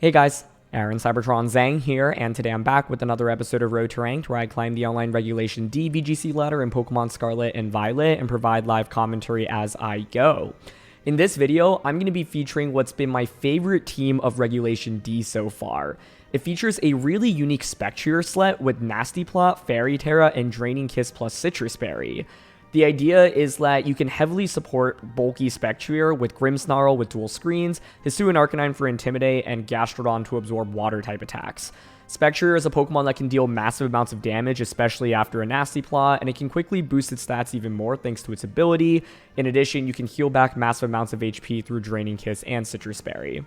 Hey guys, Aaron Cybertron Zhang here, and today I'm back with another episode of Road to Ranked, where I climb the online Regulation D VGC ladder in Pokemon Scarlet and Violet and provide live commentary as I go. In this video, I'm going to be featuring what's been my favorite team of Regulation D so far. It features a really unique Spectrier sled with Nasty Plot, Fairy Terra, and Draining Kiss plus Sitrus Berry. The idea is that you can heavily support bulky Spectrier with Grimmsnarl with dual screens, Hisuan Arcanine for Intimidate, and Gastrodon to absorb water-type attacks. Spectrier is a Pokemon that can deal massive amounts of damage, especially after a Nasty Plot, and it can quickly boost its stats even more thanks to its ability. In addition, you can heal back massive amounts of HP through Draining Kiss and Sitrus Berry.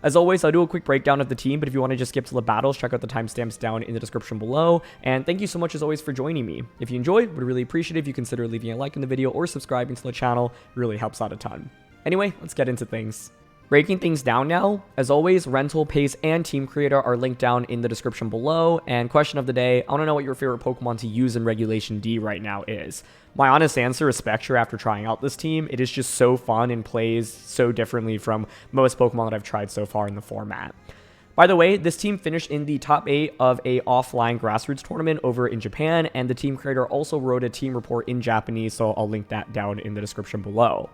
As always, I'll do a quick breakdown of the team, but if you want to just skip to the battles, check out the timestamps down in the description below. And thank you so much as always for joining me. If you enjoyed, would really appreciate it if you consider leaving a like in the video or subscribing to the channel. It really helps out a ton. Anyway, let's get into things. Breaking things down now, as always, rental, pace, and team creator are linked down in the description below. And question of the day, I want to know what your favorite Pokemon to use in Regulation D right now is. My honest answer is Spectrier after trying out this team. It is just so fun and plays so differently from most Pokemon that I've tried so far in the format. By the way, this team finished in the top 8 of a offline grassroots tournament over in Japan, and the team creator also wrote a team report in Japanese, so I'll link that down in the description below.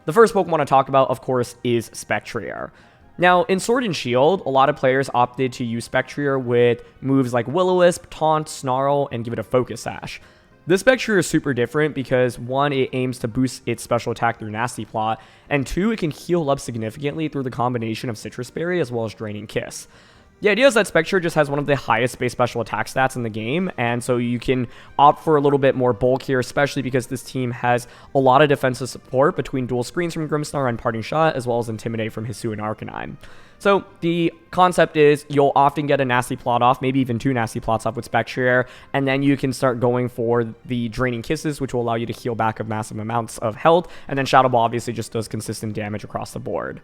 The first Pokemon to talk about, of course, is Spectrier. Now, in Sword and Shield, a lot of players opted to use Spectrier with moves like Will-O-Wisp, Taunt, Snarl, and give it a Focus Sash. This Spectrier is super different because, one, it aims to boost its special attack through Nasty Plot, and two, it can heal up significantly through the combination of Sitrus Berry as well as Draining Kiss. The idea is that Spectrier just has one of the highest base special attack stats in the game, and so you can opt for a little bit more bulk here, especially because this team has a lot of defensive support between dual screens from Grimmsnarl and Parting Shot, as well as Intimidate from Hisuan Arcanine. So the concept is you'll often get a Nasty Plot off, maybe even 2 Nasty Plots off with Spectrier, and then you can start going for the Draining Kisses, which will allow you to heal back of massive amounts of health, and then Shadow Ball obviously just does consistent damage across the board.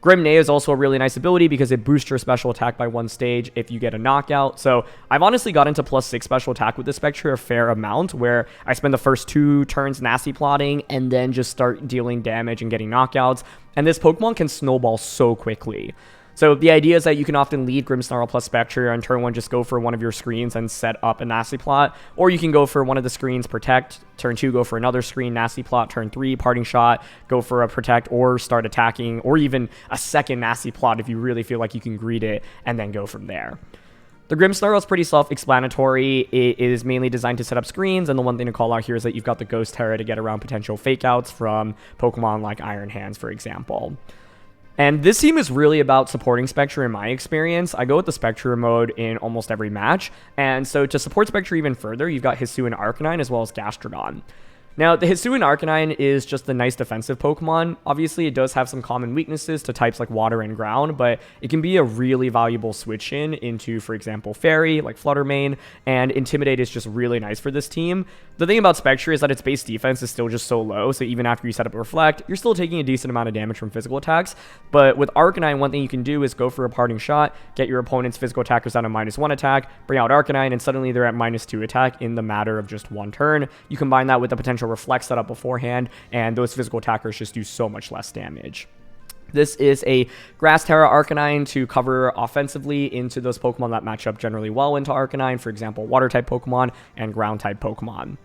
Grimmnarl is also a really nice ability because it boosts your special attack by 1 stage if you get a knockout. So I've honestly got into +6 special attack with this Spectrier a fair amount, where I spend the first 2 turns Nasty Plotting and then just start dealing damage and getting knockouts. And this Pokemon can snowball so quickly. So the idea is that you can often lead Grimmsnarl plus Spectrier, and turn 1 just go for one of your screens and set up a Nasty Plot, or you can go for one of the screens, Protect, turn 2 go for another screen, Nasty Plot, turn 3 Parting Shot, go for a Protect or start attacking, or even a second Nasty Plot if you really feel like you can greet it, and then go from there. The Grimmsnarl is pretty self-explanatory. It is mainly designed to set up screens, and the one thing to call out here is that you've got the Ghost Terra to get around potential fakeouts from Pokemon like Iron Hands, for example. And this team is really about supporting Spectrier in my experience. I go with the Spectrier mode in almost every match, and so to support Spectrier even further, you've got Hisuan Arcanine as well as Gastrodon. Now, the Hisuan Arcanine is just a nice defensive Pokemon. Obviously, it does have some common weaknesses to types like Water and Ground, but it can be a really valuable switch-in into, for example, Fairy, like Fluttermane, and Intimidate is just really nice for this team. The thing about Spectrier is that its base defense is still just so low, so even after you set up a Reflect, you're still taking a decent amount of damage from physical attacks. But with Arcanine, one thing you can do is go for a Parting Shot, get your opponent's physical attackers down to -1 attack, bring out Arcanine, and suddenly they're at -2 attack in the matter of just 1 turn. You combine that with the potential Reflect setup beforehand, and those physical attackers just do so much less damage. This is a Grass Terra Arcanine to cover offensively into those Pokemon that match up generally well into Arcanine, for example, Water-type Pokemon and Ground-type Pokemon.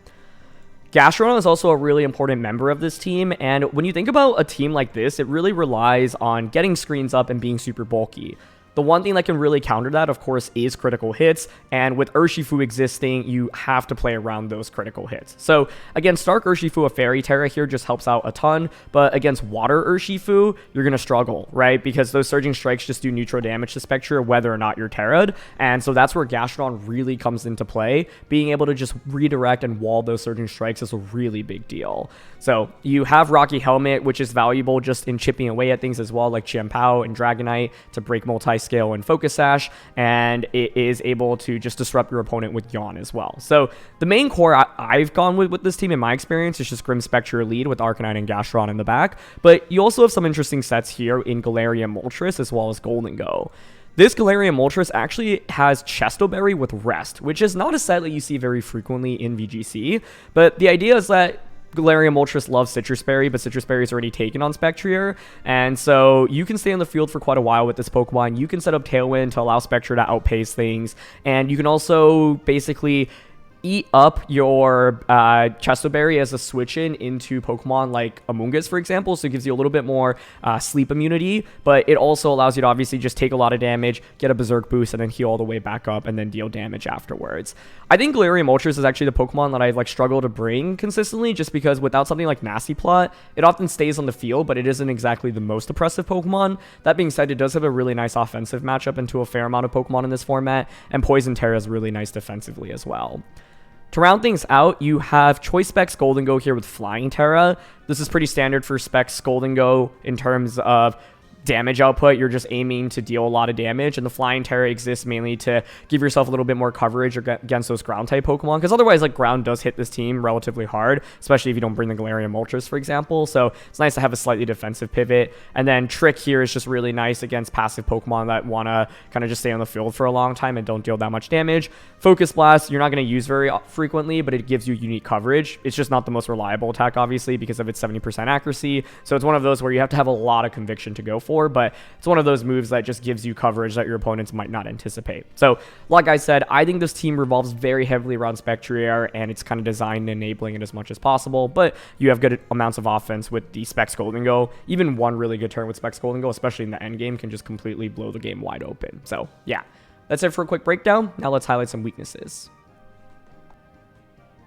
Gastrodon is also a really important member of this team, and when you think about a team like this, it really relies on getting screens up and being super bulky. The one thing that can really counter that, of course, is critical hits, and with Urshifu existing, you have to play around those critical hits. So, against Dark Urshifu, a Fairy Terra here just helps out a ton, but against Water Urshifu, you're going to struggle, right? Because those Surging Strikes just do neutral damage to Spectrier whether or not you're Terra'd, and so that's where Gastrodon really comes into play. Being able to just redirect and wall those Surging Strikes is a really big deal. So, you have Rocky Helmet, which is valuable just in chipping away at things as well, like Chimpao and Dragonite to break multi-scale and Focus Sash, and it is able to just disrupt your opponent with Yawn as well. So the main core I've gone with this team in my experience is just Grim Spectrier lead with Arcanine and Gastrodon in the back, but you also have some interesting sets here in Galarian Moltres as well as Golden Go. This Galarian Moltres actually has Chesto Berry with Rest, which is not a set that you see very frequently in VGC, but the idea is that Galarian Moltres loves Sitrus Berry, but Sitrus Berry is already taken on Spectrier, and so you can stay on the field for quite a while with this Pokemon. You can set up Tailwind to allow Spectre to outpace things, and you can also basically eat up your Chesto Berry as a switch-in into Pokemon like Amoonguss, for example, so it gives you a little bit more sleep immunity, but it also allows you to obviously just take a lot of damage, get a Berserk boost, and then heal all the way back up, and then deal damage afterwards. I think Galarian Moltres is actually the Pokemon that I like struggle to bring consistently, just because without something like Nasty Plot, it often stays on the field, but it isn't exactly the most oppressive Pokemon. That being said, it does have a really nice offensive matchup into a fair amount of Pokemon in this format, and Poison Terra is really nice defensively as well. To round things out, you have Choice Specs Golden Go here with Flying Terra. This is pretty standard for Specs Golden Go in terms of damage output. You're just aiming to deal a lot of damage, and the Flying Terra exists mainly to give yourself a little bit more coverage against those ground type Pokemon, because otherwise like ground does hit this team relatively hard, especially if you don't bring the Galarian Moltres, for example. So it's nice to have a slightly defensive pivot. And then Trick here is just really nice against passive Pokemon that want to kind of just stay on the field for a long time and don't deal that much damage. Focus Blast you're not going to use very frequently, but it gives you unique coverage. It's just not the most reliable attack, obviously, because of its 70% accuracy. So it's one of those where you have to have a lot of conviction to go for, but it's one of those moves that just gives you coverage that your opponents might not anticipate. So like I said, I think this team revolves very heavily around Spectrier, and it's kind of designed enabling it as much as possible, but you have good amounts of offense with the Specs Golden Go. Even one really good turn with Specs Golden Go, especially in the end game, can just completely blow the game wide open. So yeah, that's it for a quick breakdown. Now let's highlight some weaknesses.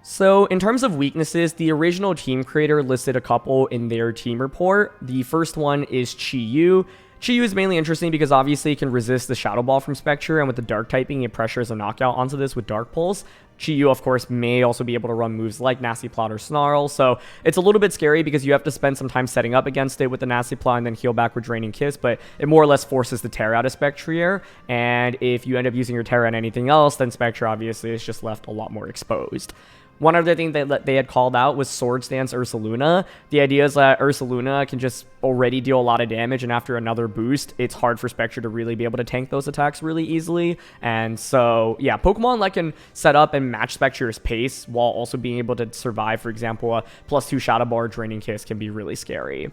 So in terms of weaknesses, the original team creator listed a couple in their team report. The first one is Chi-Yu. Chi-Yu is mainly interesting because obviously it can resist the Shadow Ball from Spectre, and with the Dark typing, it pressures a knockout onto this with Dark Pulse. Chi-Yu, of course, may also be able to run moves like Nasty Plot or Snarl, so it's a little bit scary because you have to spend some time setting up against it with the Nasty Plot and then heal back with Draining Kiss, but it more or less forces the Terra out of Spectrier, and if you end up using your Terra on anything else, then Spectre obviously is just left a lot more exposed. One other thing that they had called out was Sword Stance Ursaluna. The idea is that Ursaluna can just already deal a lot of damage, and after another boost, it's hard for Spectre to really be able to tank those attacks really easily. And so, yeah, Pokemon that can set up and match Spectre's pace while also being able to survive, for example, a +2 Shadow Ball or Draining Kiss can be really scary.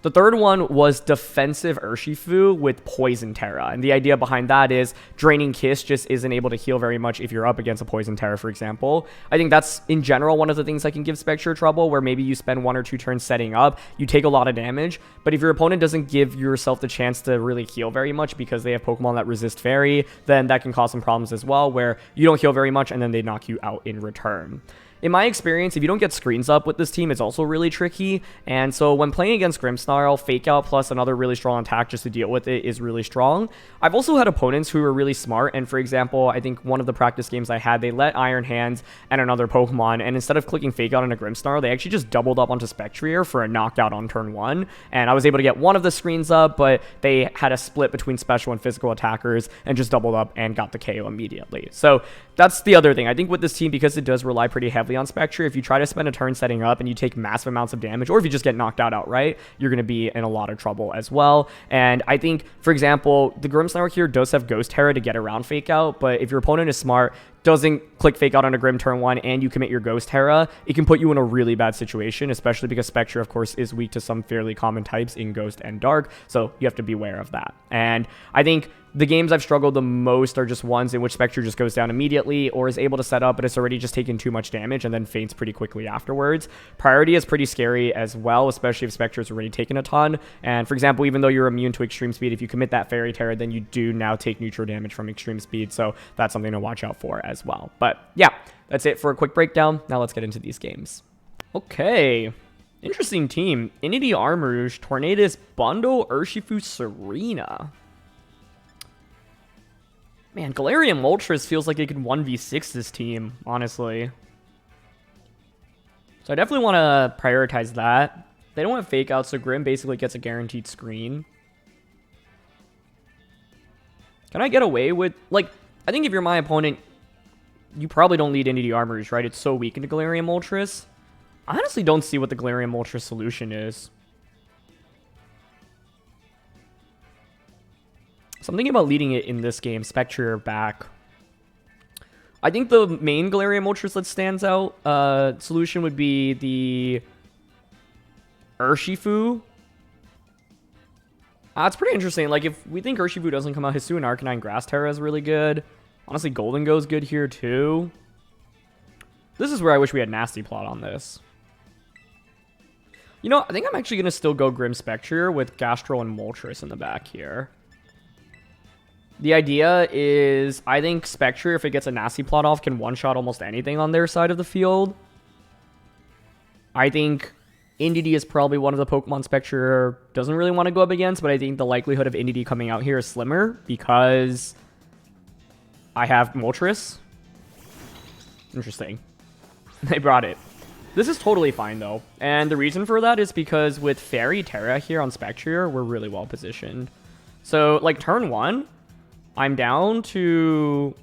The third one was defensive Urshifu with Poison Terra, and the idea behind that is Draining Kiss just isn't able to heal very much if you're up against a Poison Terra, for example. I think that's, in general, one of the things that can give Spectre trouble, where maybe you spend 1 or 2 turns setting up, you take a lot of damage, but if your opponent doesn't give yourself the chance to really heal very much because they have Pokemon that resist Fairy, then that can cause some problems as well, where you don't heal very much and then they knock you out in return. In my experience, if you don't get screens up with this team, it's also really tricky. And so when playing against Grimmsnarl, Fake Out plus another really strong attack just to deal with it is really strong. I've also had opponents who are really smart. And for example, I think one of the practice games I had, they let Iron Hands and another Pokemon, and instead of clicking Fake Out on a Grimmsnarl, they actually just doubled up onto Spectrier for a knockout on turn 1. And I was able to get one of the screens up, but they had a split between special and physical attackers and just doubled up and got the KO immediately. So that's the other thing. I think with this team, because it does rely pretty heavily on Spectre, if you try to spend a turn setting up and you take massive amounts of damage, or if you just get knocked out outright, you're going to be in a lot of trouble as well. And I think, for example, the Grimmsnarl here does have Ghost Terra to get around Fake Out, but if your opponent is smart, doesn't click Fake Out on a Grim turn 1, and you commit your Ghost Terra, it can put you in a really bad situation, especially because Spectre, of course, is weak to some fairly common types in Ghost and Dark, so you have to be aware of that. And I think the games I've struggled the most are just ones in which Spectre just goes down immediately or is able to set up, but it's already just taken too much damage and then faints pretty quickly afterwards. Priority is pretty scary as well, especially if Spectre's already taken a ton. And for example, even though you're immune to Extreme Speed, if you commit that Fairy Terror, then you do now take neutral damage from Extreme Speed, so that's something to watch out for as well. But yeah, that's it for a quick breakdown. Now let's get into these games. Okay. Interesting team. Inity Armrouge, Tornadus, Bundle, Urshifu, Serena. Man, Galarian Moltres feels like it could 1v6 this team, honestly. So I definitely want to prioritize that. They don't have Fake Out, so Grim basically gets a guaranteed screen. Can I get away with... Like, I think if you're my opponent, you probably don't lead Inity Armrouge, right? It's so weak into Galarian Moltres. I honestly don't see what the Galarian Moltres solution is. So I'm thinking about leading it in this game. Spectrier back. I think the main Galarian Moltres that stands out solution would be the Urshifu. It's pretty interesting. Like, if we think Urshifu doesn't come out, Hisuan Arcanine Grass Terra is really good. Honestly, Golden Go's good here, too. This is where I wish we had Nasty Plot on this. You know, I think I'm actually going to still go Grim Spectrier with Gastro and Moltres in the back here. The idea is, I think Spectrier, if it gets a Nasty Plot off, can one-shot almost anything on their side of the field. I think Indeedee is probably one of the Pokemon Spectrier doesn't really want to go up against, but I think the likelihood of Indeedee coming out here is slimmer because I have Moltres. Interesting. They brought it. This is totally fine, though. And the reason for that is because with Fairy Terra here on Spectrier, we're really well positioned. So, like, turn 1, I'm down to...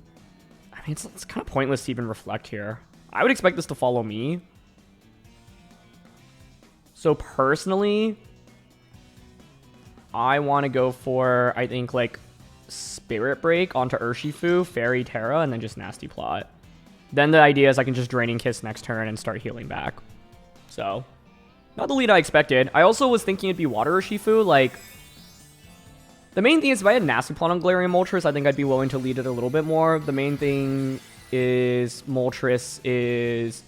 I mean, it's kind of pointless to even reflect here. I would expect this to follow me. So, personally, I want to go for, I think, like, Spirit Break onto Urshifu, Fairy Terra, and then just Nasty Plot. Then the idea is I can just Draining Kiss next turn and start healing back. So, not the lead I expected. I also was thinking it'd be Water Urshifu. Like, the main thing is if I had Nasty Plot on Galarian Moltres, I think I'd be willing to lead it a little bit more. The main thing is Moltres is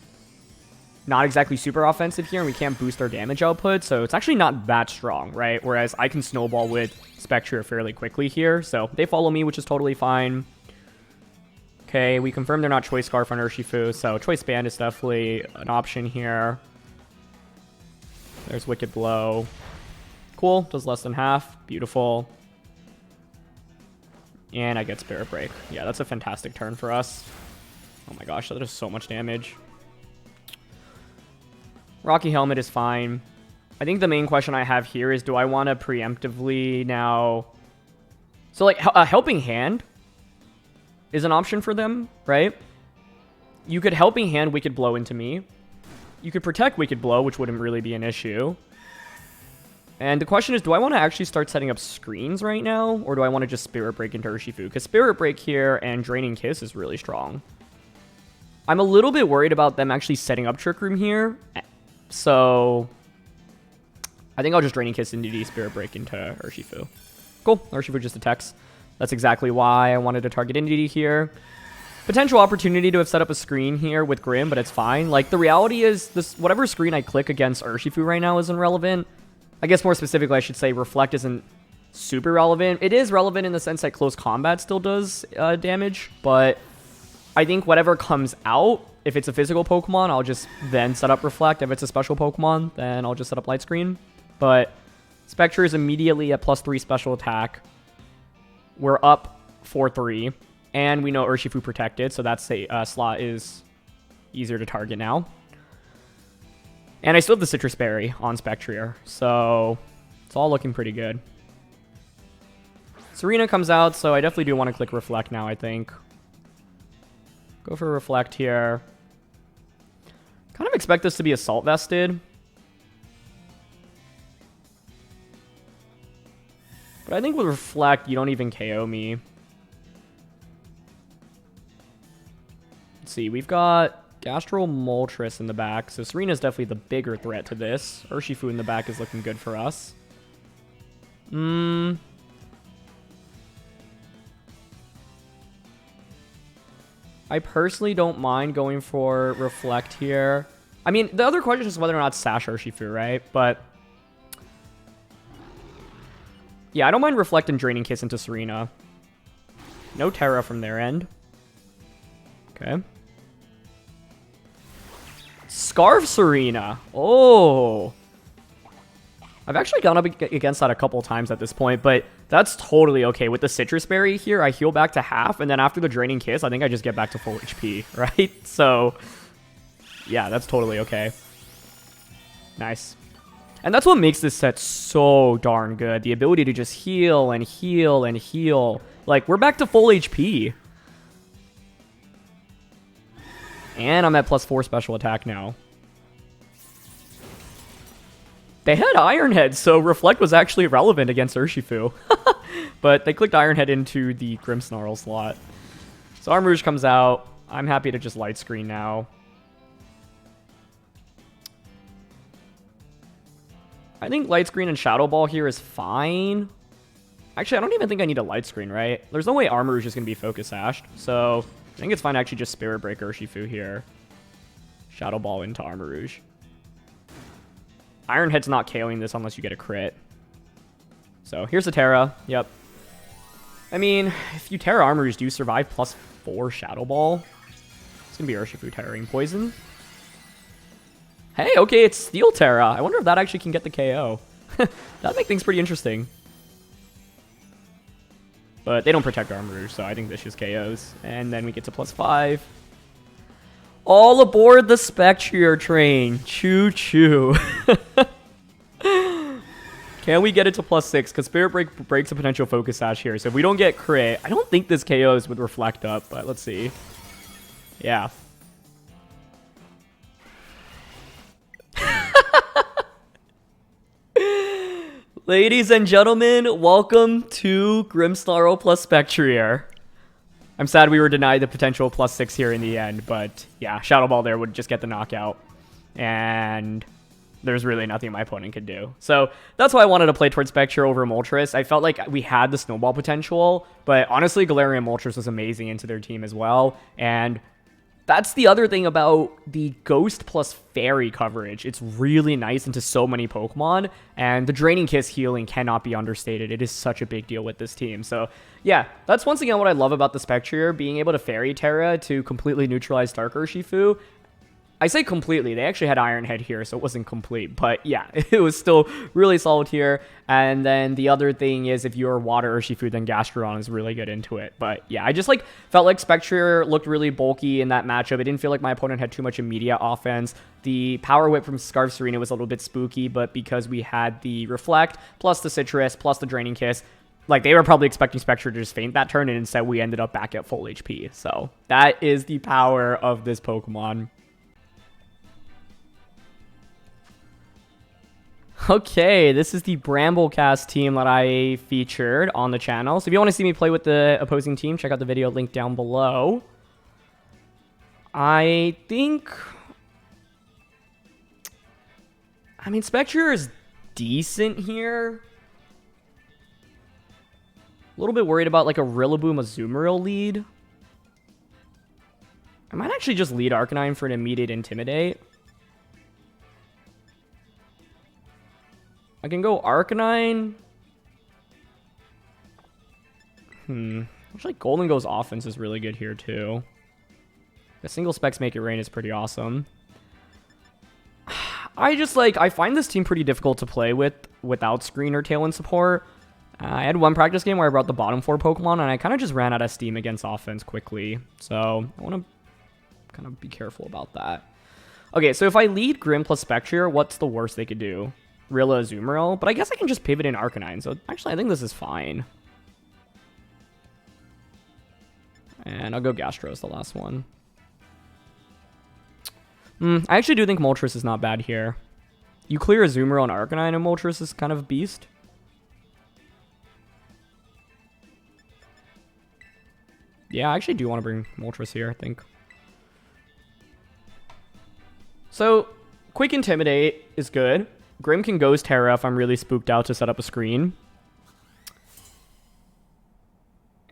not exactly super offensive here, and we can't boost our damage output, so it's actually not that strong, right? Whereas I can Snowball with Spectrier fairly quickly here, so they follow me, which is totally fine. Okay, we confirm they're not Choice Scarf on Urshifu, so Choice Band is definitely an option here. There's Wicked Blow. Cool, does less than half. Beautiful. And I get Spirit Break. Yeah, that's a fantastic turn for us. Oh my gosh, that does so much damage. Rocky Helmet is fine. I think the main question I have here is, do I want to preemptively now... So, like, a Helping Hand is an option for them, right? You could Helping Hand Wicked Blow into me. You could Protect Wicked Blow, which wouldn't really be an issue. And the question is, do I want to actually start setting up screens right now? Or do I want to just Spirit Break into Urshifu? Because Spirit Break here and Draining Kiss is really strong. I'm a little bit worried about them actually setting up Trick Room here. So, I think I'll just Draining Kiss into Spirit Break into Urshifu. Cool, Urshifu just attacks. That's exactly why I wanted to target Indeedee here. Potential opportunity to have set up a screen here with Grim, but it's fine. Like, the reality is, this whatever screen I click against Urshifu right now isn't relevant. I guess more specifically, I should say Reflect isn't super relevant. It is relevant in the sense that Close Combat still does damage, but I think whatever comes out, if it's a physical Pokemon, I'll just then set up Reflect. If it's a special Pokemon, then I'll just set up Light Screen. But Spectre is immediately at +3 special attack. We're up 4-3. And we know Urshifu protected, so that's a slot is easier to target now. And I still have the Sitrus Berry on Spectrier, so it's all looking pretty good. Serena comes out, so I definitely do want to click Reflect now, I think. Go for Reflect here. Kind of expect this to be Assault Vested. But I think with Reflect, you don't even KO me. Let's see, we've got Gastro Moltres in the back, so Serena's definitely the bigger threat to this. Urshifu in the back is looking good for us. I personally don't mind going for Reflect here. I mean, the other question is whether or not Sash Urshifu, right? But yeah, I don't mind Reflect and Draining Kiss into Serena. No Terra from their end. Okay. Scarf Serena. Oh. I've actually gone up against that a couple times at this point, but that's totally okay. With the Sitrus Berry here, I heal back to half, and then after the Draining Kiss, I think I just get back to full HP, right? So, yeah, that's totally okay. Nice. And that's what makes this set so darn good. The ability to just heal and heal and heal. Like, we're back to full HP. And I'm at +4 special attack now. They had Iron Head, so Reflect was actually relevant against Urshifu. But they clicked Iron Head into the Grimmsnarl slot. So Armrouge comes out. I'm happy to just light screen now. I think light screen and Shadow Ball here is fine. Actually, I don't even think I need a light screen, right? There's no way Armarouge is going to be Focus Sashed. So I think it's fine to actually just Spirit Break Urshifu here. Shadow Ball into Armarouge. Iron Head's not KOing this unless you get a crit. So here's the Terra. Yep. I mean, if you Terra Armarouge, do you survive +4 Shadow Ball? It's going to be Urshifu Terraing Poison. Hey, okay, it's Steel Terra. I wonder if that actually can get the KO. That'd make things pretty interesting. But they don't protect Armarouge, so I think this just KOs. And then we get to +5. All aboard the Spectrier train. Choo-choo. Can we get it to +6? Because Spirit Break breaks a potential Focus Sash here. So if we don't get crit, I don't think this KOs with Reflect Up, but let's see. Yeah. Ladies and gentlemen, welcome to Grimmsnarl plus Spectrier. I'm sad we were denied the potential +6 here in the end, but yeah, Shadow Ball there would just get the knockout. And there's really nothing my opponent could do. So that's why I wanted to play towards Spectrier over Moltres. I felt like we had the snowball potential, but honestly, Galarian Moltres was amazing into their team as well. And that's the other thing about the Ghost plus Fairy coverage. It's really nice into so many Pokemon, and the Draining Kiss healing cannot be understated. It is such a big deal with this team. So yeah, that's once again what I love about the Spectrier, being able to Fairy Terra to completely neutralize Dark Urshifu. I say completely, they actually had Iron Head here, so it wasn't complete, but yeah, it was still really solid here. And then the other thing is, if you're Water Urshifu, then Gastrodon is really good into it. But yeah, I just felt like Spectrier looked really bulky in that matchup. It didn't feel like my opponent had too much immediate offense. The Power Whip from Scarf Serena was a little bit spooky, but because we had the Reflect, plus the Sitrus, plus the Draining Kiss, like, they were probably expecting Spectrier to just faint that turn, and instead we ended up back at full HP. So that is the power of this Pokemon. Okay, this is the Bramblecast team that I featured on the channel. So if you want to see me play with the opposing team, check out the video link down below. I think... I mean, Spectrier is decent here. A little bit worried about, like, a Rillaboom Azumarill lead. I might actually just lead Arcanine for an immediate Intimidate. I can go Arcanine. Actually, Golden Go's offense is really good here, too. The single Specs Make It Rain is pretty awesome. I find this team pretty difficult to play with without screen or Tailwind support. I had one practice game where I brought the bottom 4 Pokemon, and I kind of just ran out of steam against offense quickly. So I want to kind of be careful about that. Okay, so if I lead Grim plus Spectrier, what's the worst they could do? Rilla Azumarill, but I guess I can just pivot in Arcanine, so actually I think this is fine. And I'll go Gastro as the last one. I actually do think Moltres is not bad here. You clear Azumarill and Arcanine, and Moltres is kind of a beast. Yeah, I actually do want to bring Moltres here, I think. So, Quick Intimidate is good. Grim can Ghost Terra if I'm really spooked out to set up a screen.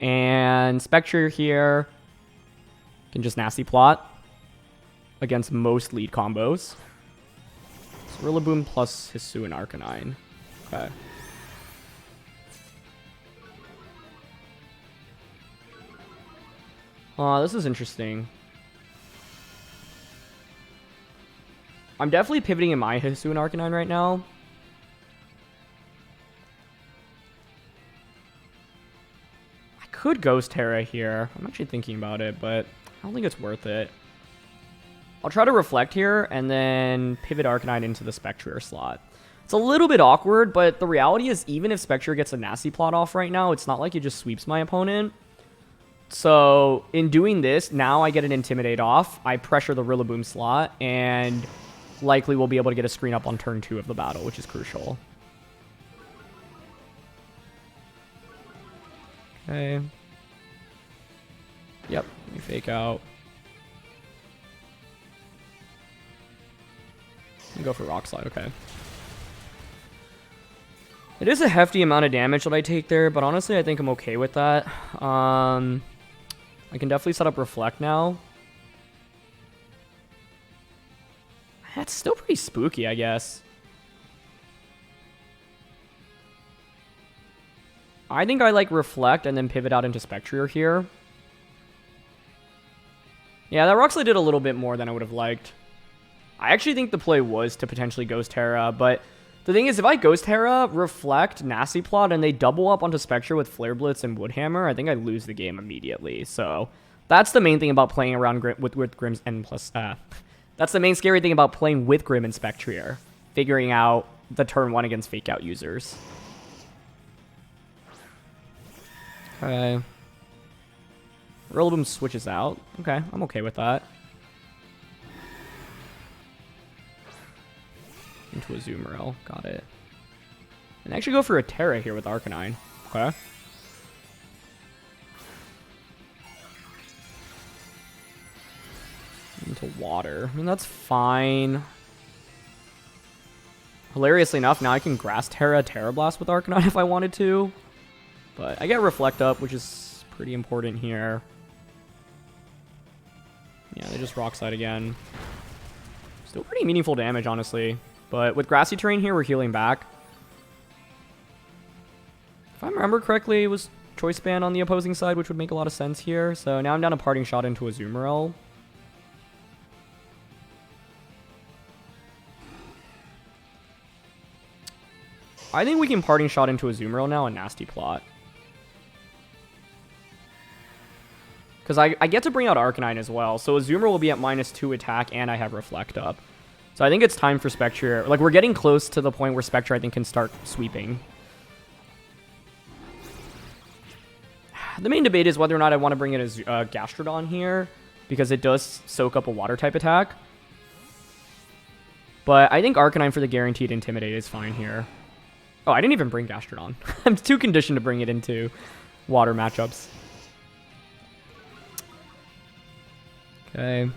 And Spectrier here can just Nasty Plot against most lead combos. So Rillaboom plus Hisuan Arcanine. Okay. This is interesting. I'm definitely pivoting in my Hisuan Arcanine right now. I could Ghost Terra here. I'm actually thinking about it, but I don't think it's worth it. I'll try to Reflect here and then pivot Arcanine into the Spectrier slot. It's a little bit awkward, but the reality is even if Spectrier gets a Nasty Plot off right now, it's not like it just sweeps my opponent. So in doing this, now I get an Intimidate off. I pressure the Rillaboom slot, and likely we'll be able to get a screen up on turn 2 of the battle, which is crucial. Okay. Yep, let me fake out. I'll go for Rock Slide, okay. It is a hefty amount of damage that I take there, but honestly, I think I'm okay with that. I can definitely set up Reflect now. That's still pretty spooky, I guess. I think I like Reflect and then pivot out into Spectrier here. Yeah, that Rock Slide did a little bit more than I would have liked. I actually think the play was to potentially Ghost Terra, but the thing is, if I Ghost Terra, Reflect, Nasty Plot, and they double up onto Spectre with Flare Blitz and Woodhammer, I think I lose the game immediately. So that's the main thing about playing around with Grims, and plus, that's the main scary thing about playing with Grim and Spectrier, figuring out the turn 1 against Fake Out users. Okay. Rillaboom switches out. Okay, I'm okay with that. Into a Azumarill. Got it. And actually go for a Terra here with Arcanine. Okay. Into water. I mean, that's fine. Hilariously enough, now I can Grass Terra Blast with Arcanine if I wanted to. But I get Reflect up, which is pretty important here. Yeah, they just Rock Slide again. Still pretty meaningful damage, honestly. But with Grassy Terrain here, we're healing back. If I remember correctly, it was Choice Band on the opposing side, which would make a lot of sense here. So now I'm down a Parting Shot into a Azumarill. I think we can Parting Shot into a Azumarill now and Nasty Plot. Because I get to bring out Arcanine as well. So Azumarill will be at -2 attack, and I have Reflect up. So I think it's time for Spectrier. Like, we're getting close to the point where Spectre, I think, can start sweeping. The main debate is whether or not I want to bring in a Gastrodon here, because it does soak up a Water-type attack. But I think Arcanine for the guaranteed Intimidate is fine here. Oh, I didn't even bring Gastrodon. I'm too conditioned to bring it into Water matchups. Okay.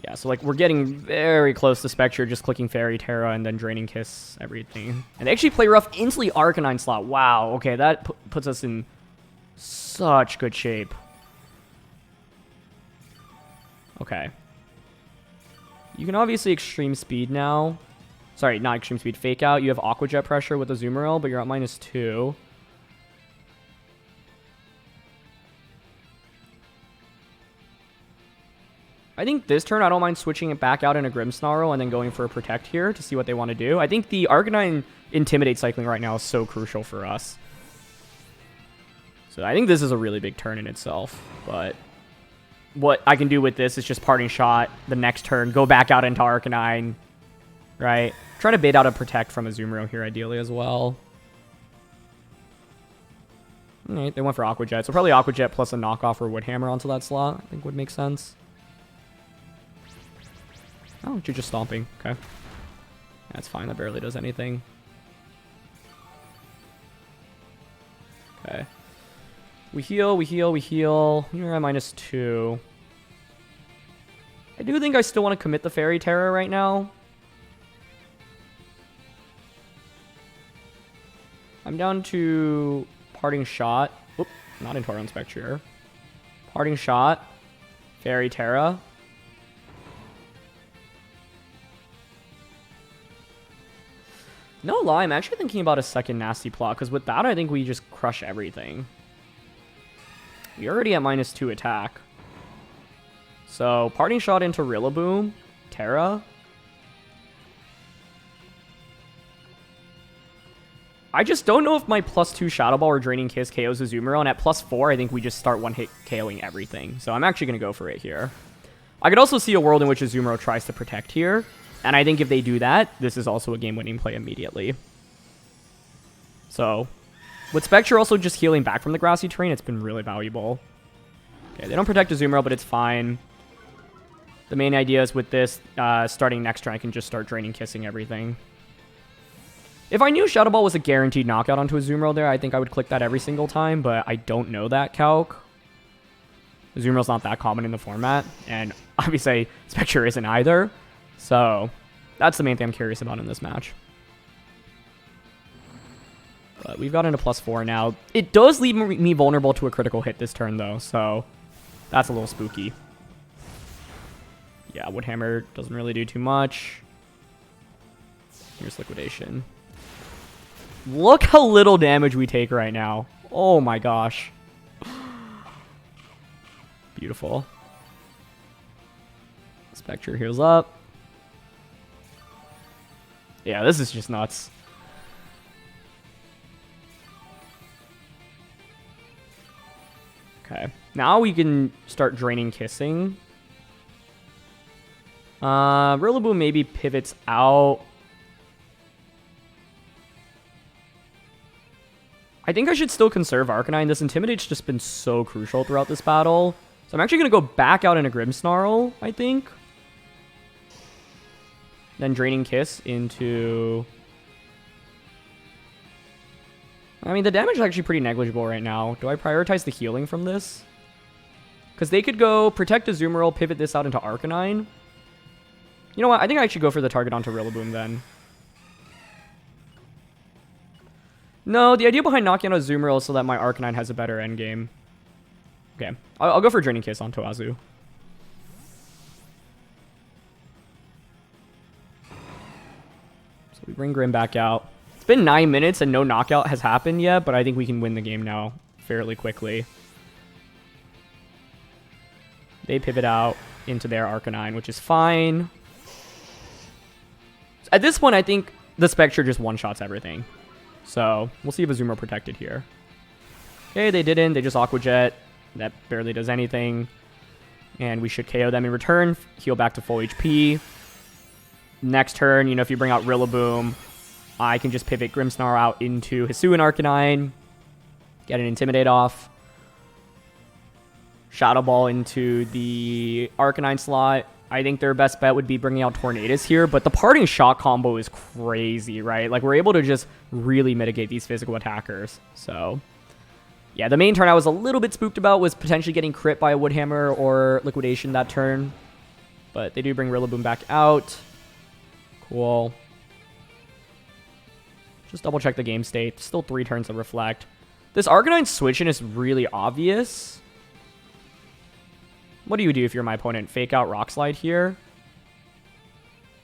Yeah, so like we're getting very close to Spectre, just clicking Fairy Terra and then Draining Kiss everything. And they actually play rough instantly Arcanine slot. Wow, okay, that puts us in such good shape. Okay. You can obviously Extreme Speed now. Sorry, not Extreme Speed, Fake Out. You have Aqua Jet Pressure with Azumarill, but you're at -2. I think this turn, I don't mind switching it back out in a Grimmsnarl and then going for a Protect here to see what they want to do. I think the Arcanine Intimidate cycling right now is so crucial for us. So I think this is a really big turn in itself. But what I can do with this is just Parting Shot the next turn, go back out into Arcanine, right? Trying to bait out a Protect from Azumarill here ideally as well. Alright, they went for Aqua Jet. So probably Aqua Jet plus a knockoff or Woodhammer onto that slot, I think would make sense. Oh, you're just stomping. Okay. That's fine. That barely does anything. Okay. We heal, we heal, we heal. You're at -2. I do think I still want to commit the Fairy Terror right now. I'm down to Parting Shot. Oop, not into our own Spectrier. Parting Shot. Fairy Terra. No lie, I'm actually thinking about a second Nasty Plot, because with that, I think we just crush everything. We're already at -2 attack. So, Parting Shot into Rillaboom, Terra. I just don't know if my +2 Shadow Ball or Draining Kiss KOs Azumarill, and at +4, I think we just start one-hit KOing everything. So I'm actually going to go for it here. I could also see a world in which Azumarill tries to Protect here. And I think if they do that, this is also a game-winning play immediately. So, with Spectre also just healing back from the Grassy Terrain, it's been really valuable. Okay, they don't Protect Azumarill, but it's fine. The main idea is with this, starting next turn, I can just start Draining Kissing everything. If I knew Shadow Ball was a guaranteed knockout onto Azumarill there, I think I would click that every single time, but I don't know that calc. Azumarill's not that common in the format, and obviously Spectrier isn't either. So that's the main thing I'm curious about in this match. But we've gotten a +4 now. It does leave me vulnerable to a critical hit this turn, though, so that's a little spooky. Yeah, Woodhammer doesn't really do too much. Here's Liquidation. Look how little damage we take right now. Oh my gosh. Beautiful. Spectrier heals up. Yeah, this is just nuts. Okay. Now we can start draining Kissing. Rillaboom maybe pivots out. I think I should still conserve Arcanine. This Intimidate's just been so crucial throughout this battle. So I'm actually going to go back out into Grimmsnarl, I think. Then Draining Kiss into... I mean, the damage is actually pretty negligible right now. Do I prioritize the healing from this? Because they could go Protect Azumarill, pivot this out into Arcanine. You know what? I think I should go for the target onto Rillaboom then. No, the idea behind knocking out Azumarill is so that my Arcanine has a better endgame. Okay, I'll go for Draining Kiss onto Azu. So we bring Grim back out. It's been 9 minutes and no knockout has happened yet, but I think we can win the game now fairly quickly. They pivot out into their Arcanine, which is fine. At this point, I think the Spectre just one-shots everything. So we'll see if Azumarill protected here. Okay, they didn't. They just Aqua Jet. That barely does anything. And we should KO them in return. Heal back to full HP. Next turn, you know, if you bring out Rillaboom, I can just pivot Grimmsnarl out into Hisuan Arcanine. Get an Intimidate off. Shadow Ball into the Arcanine slot. I think their best bet would be bringing out Tornadus here, but the Parting Shot combo is crazy, right? Like, we're able to just really mitigate these physical attackers. So, yeah, the main turn I was a little bit spooked about was potentially getting crit by a Woodhammer or Liquidation that turn. But they do bring Rillaboom back out. Cool. Just double check the game state. Still 3 turns to Reflect. This Arcanine switching is really obvious. What do you do if you're my opponent? Fake out Rock Slide here?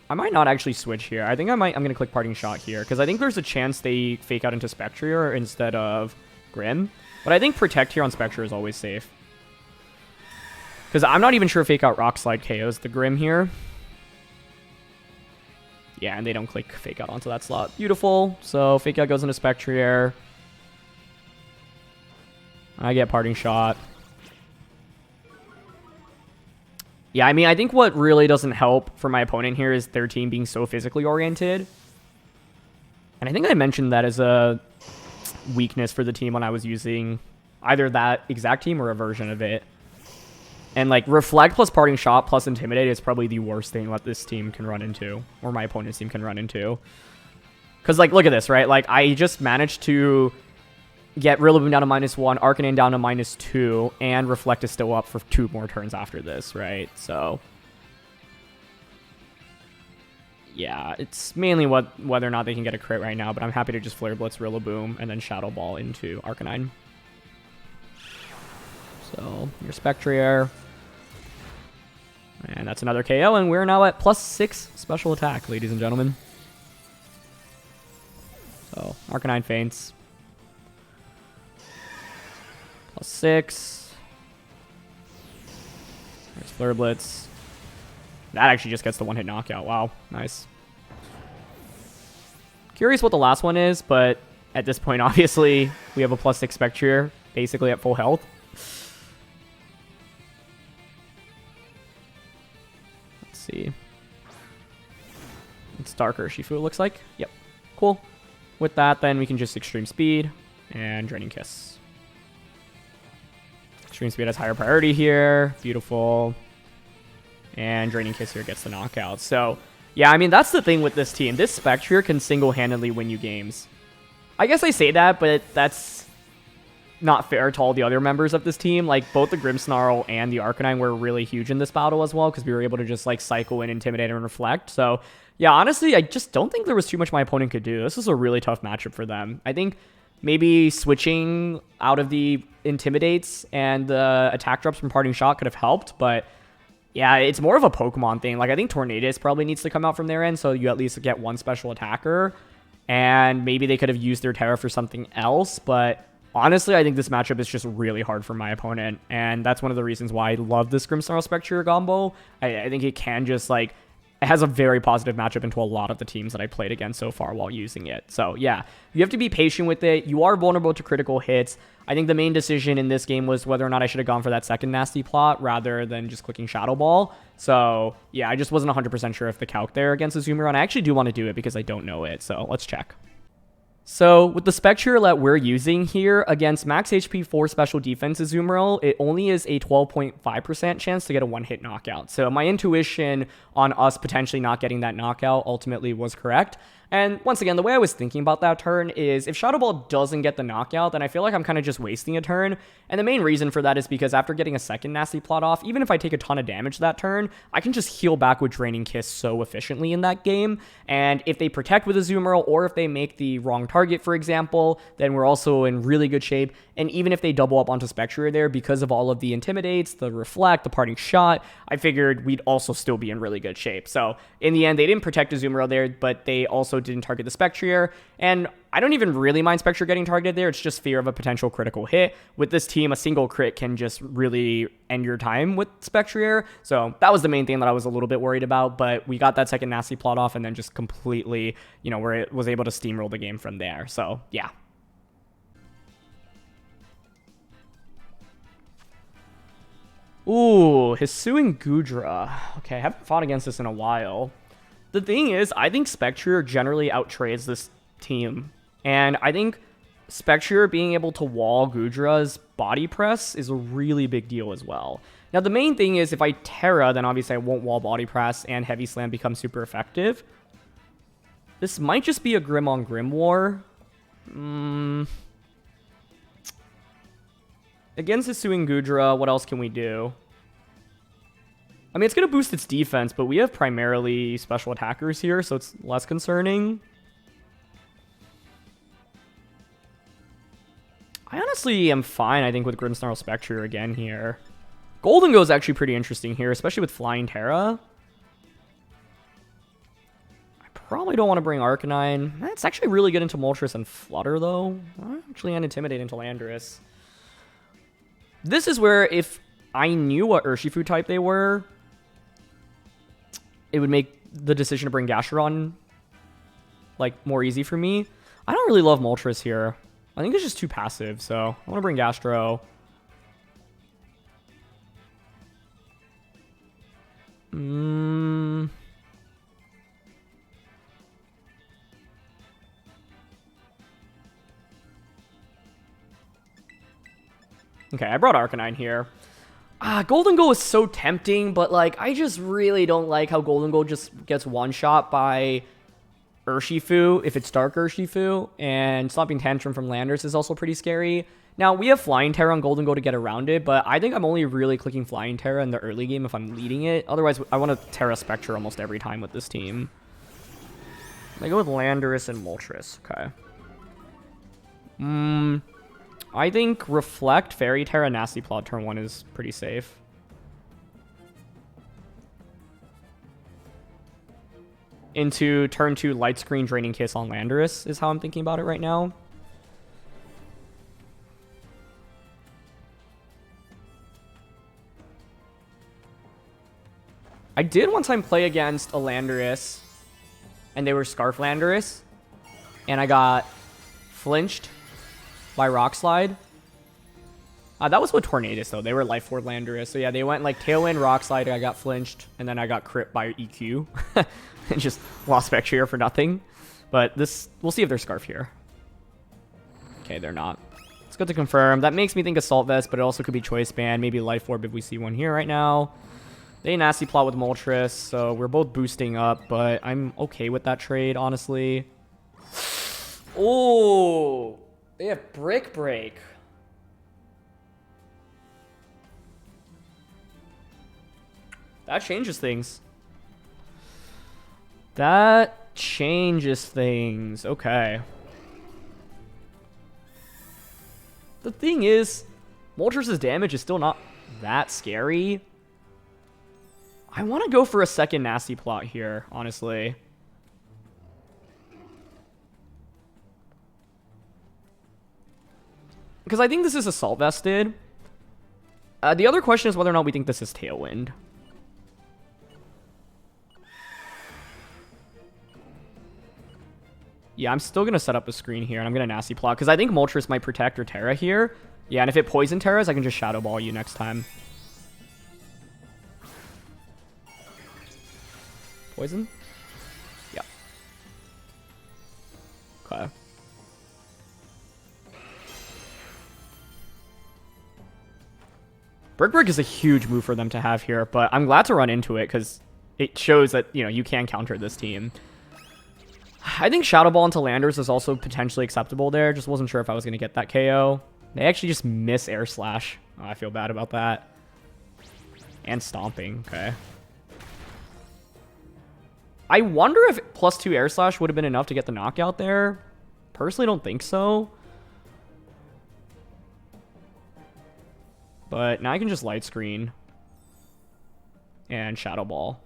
I might not actually switch here. I think I'm going to click Parting Shot here, because I think there's a chance they fake out into Spectrier instead of Grim. But I think Protect here on Spectrier is always safe. Because I'm not even sure Fake out Rock Slide KOs the Grim here. Yeah, and they don't click Fake out onto that slot. Beautiful. So Fake out goes into Spectrier. I get Parting Shot. Yeah, I mean, I think what really doesn't help for my opponent here is their team being so physically oriented. And I think I mentioned that as a weakness for the team when I was using either that exact team or a version of it. And, like, Reflect plus Parting Shot plus Intimidate is probably the worst thing what this team can run into, or my opponent's team can run into. Because, like, look at this, right? Like, I just managed to get Rillaboom down to -1, Arcanine down to -2, and Reflect is still up for 2 more turns after this, right? So, yeah, it's mainly whether or not they can get a crit right now, but I'm happy to just Flare Blitz Rillaboom and then Shadow Ball into Arcanine. So, your Spectrier. And that's another KO, and we're now at +6 special attack, ladies and gentlemen. So, Arcanine faints. +6. There's Flare Blitz. That actually just gets the one-hit knockout. Wow, nice. Curious what the last one is, but at this point, obviously, we have a +6 Spectrier, basically at full health. Let's see. It's Dark Urshifu, it looks like. Yep, cool. With that, then we can just Extreme Speed and Draining Kiss. Extreme Speed has higher priority here. Beautiful. And Draining Kiss here gets the knockout. So, yeah, I mean, that's the thing with this team. This Spectrier can single-handedly win you games. I guess I say that, but that's not fair to all the other members of this team. Like, both the Grimmsnarl and the Arcanine were really huge in this battle as well, because we were able to just, like, cycle in, Intimidate, and Reflect. So, yeah, honestly, I just don't think there was too much my opponent could do. This is a really tough matchup for them. I think maybe switching out of the Intimidates and the attack drops from Parting Shot could have helped, but yeah, it's more of a Pokemon thing. Like, I think Tornadus probably needs to come out from their end, so you at least get one special attacker, and maybe they could have used their Terra for something else, but honestly, I think this matchup is just really hard for my opponent, and that's one of the reasons why I love this Grimmsnarl Spectrier combo. I think it can just, like, it has a very positive matchup into a lot of the teams that I played against so far while using it. So, yeah, you have to be patient with it. You are vulnerable to critical hits. I think the main decision in this game was whether or not I should have gone for that second nasty plot rather than just clicking Shadow Ball. So, yeah, I just wasn't 100% sure if the calc there against Azumarill, and I actually do want to do it because I don't know it. So, let's check. So, with the Spectrier that we're using here, against max HP 4 special defense Azumarill, it only is a 12.5% chance to get a one-hit knockout. So, my intuition on us potentially not getting that knockout ultimately was correct. And once again, the way I was thinking about that turn is if Shadow Ball doesn't get the knockout, then I feel like I'm kind of just wasting a turn. And the main reason for that is because after getting a second nasty plot off, even if I take a ton of damage that turn, I can just heal back with Draining Kiss so efficiently in that game. And if they protect with Azumarill, or if they make the wrong target, for example, then we're also in really good shape. And even if they double up onto Spectrier there, because of all of the Intimidates, the Reflect, the Parting Shot, I figured we'd also still be in really good shape. So in the end, they didn't protect Azumarill there, but they also didn't target the Spectrier. And I don't even really mind Spectrier getting targeted there. It's just fear of a potential critical hit. With this team, a single crit can just really end your time with Spectrier. So that was the main thing that I was a little bit worried about. But we got that second nasty plot off and then just completely, you know, where it was able to steamroll the game from there. So yeah. Ooh, Hisuan Gudra. Okay, I haven't fought against this in a while. The thing is, I think Spectrier generally outtrades this team. And I think Spectrier being able to wall Gudra's body press is a really big deal as well. Now, the main thing is if I Terra, then obviously I won't wall body press and Heavy Slam becomes super effective. This might just be a Grim on Grim war. Against Hisuan Gudra, what else can we do? I mean, it's going to boost its defense, but we have primarily special attackers here, so it's less concerning. I honestly am fine, I think, with Grimmsnarl Spectrier again here. Golden Go is actually pretty interesting here, especially with Flying Terra. I probably don't want to bring Arcanine. It's actually really good into Moltres and Flutter, though. Actually, and Intimidate into Landorus. This is where if I knew what Urshifu type they were, it would make the decision to bring Gastrodon, like, more easy for me. I don't really love Moltres here. I think it's just too passive, so I want to bring Gastro. Okay, I brought Arcanine here. Golden Go is so tempting, but, like, I just really don't like how Golden Go just gets one-shot by Urshifu, if it's Dark Urshifu, and Stomping Tantrum from Landorus is also pretty scary. Now, we have Flying Terra on Golden Go to get around it, but I think I'm only really clicking Flying Terra in the early game if I'm leading it. Otherwise, I want to Terra Spectre almost every time with this team. I go with Landorus and Moltres. Okay. I think Reflect, Fairy Terra, Nasty Plot turn 1 is pretty safe. Into turn 2, Light Screen, Draining Kiss on Landorus is how I'm thinking about it right now. I did one time play against a Landorus, and they were Scarf Landorus, and I got flinched by Rock Slide. That was with Tornadus, though. They were Life Orb Landorus. So, yeah, they went, like, Tailwind, Rock Slide, I got flinched, and then I got crit by EQ. And just lost Spectrier for nothing. But this, we'll see if they're Scarf here. Okay, they're not. It's good to confirm. That makes me think Assault Vest, but it also could be Choice Band. Maybe Life Orb if we see one here right now. They Nasty Plot with Moltres, so we're both boosting up, but I'm okay with that trade, honestly. Oh, they have Brick Break. That changes things. That changes things. Okay. The thing is, Moltres' damage is still not that scary. I want to go for a second nasty plot here, honestly. Because I think this is Assault Vested. The other question is whether or not we think this is Tailwind. Yeah, I'm still going to set up a screen here, and I'm going to Nasty Plot, because I think Moltres might protect or Terra here. Yeah, and if it Poison Terras, I can just Shadow Ball you next time. Poison? Yeah. Okay. Brick is a huge move for them to have here, but I'm glad to run into it, because it shows that, you know, you can counter this team. I think Shadow Ball into Landers is also potentially acceptable there. Just wasn't sure if I was going to get that KO. They actually just miss Air Slash. Oh, I feel bad about that. And Stomping. Okay. I wonder if +2 Air Slash would have been enough to get the knockout there. Personally, don't think so. But now I can just Light Screen. And Shadow Ball.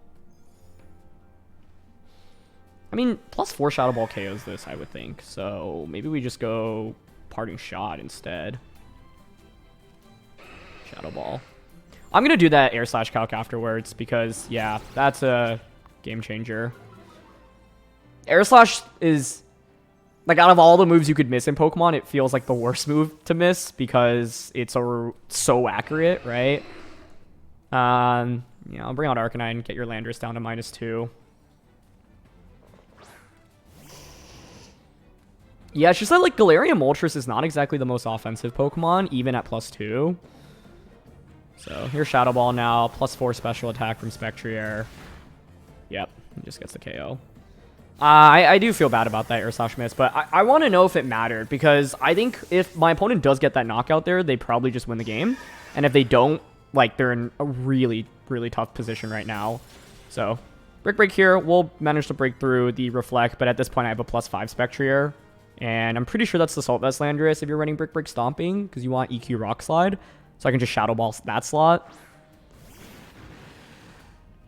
I mean, +4 Shadow Ball KOs this, I would think. So maybe we just go Parting Shot instead. Shadow Ball. I'm going to do that Air Slash calc afterwards because, yeah, that's a game changer. Air Slash is, like, out of all the moves you could miss in Pokemon, it feels like the worst move to miss because it's so accurate, right? Yeah, I'll bring out Arcanine, get your Landorus down to -2. Yeah, it's just that, like, Galarian Moltres is not exactly the most offensive Pokemon, even at +2. So, here's Shadow Ball now, +4 special attack from Spectrier. Yep, he just gets the KO. I do feel bad about that Air Slash miss, but I want to know if it mattered, because I think if my opponent does get that knockout there, they probably just win the game. And if they don't, like, they're in a really, really tough position right now. So, Brick here, we'll manage to break through the Reflect, but at this point I have a +5 Spectrier. And I'm pretty sure that's the Assault Vest Landorus if you're running Brick Stomping, because you want EQ Rock Slide. So I can just Shadow Ball that slot.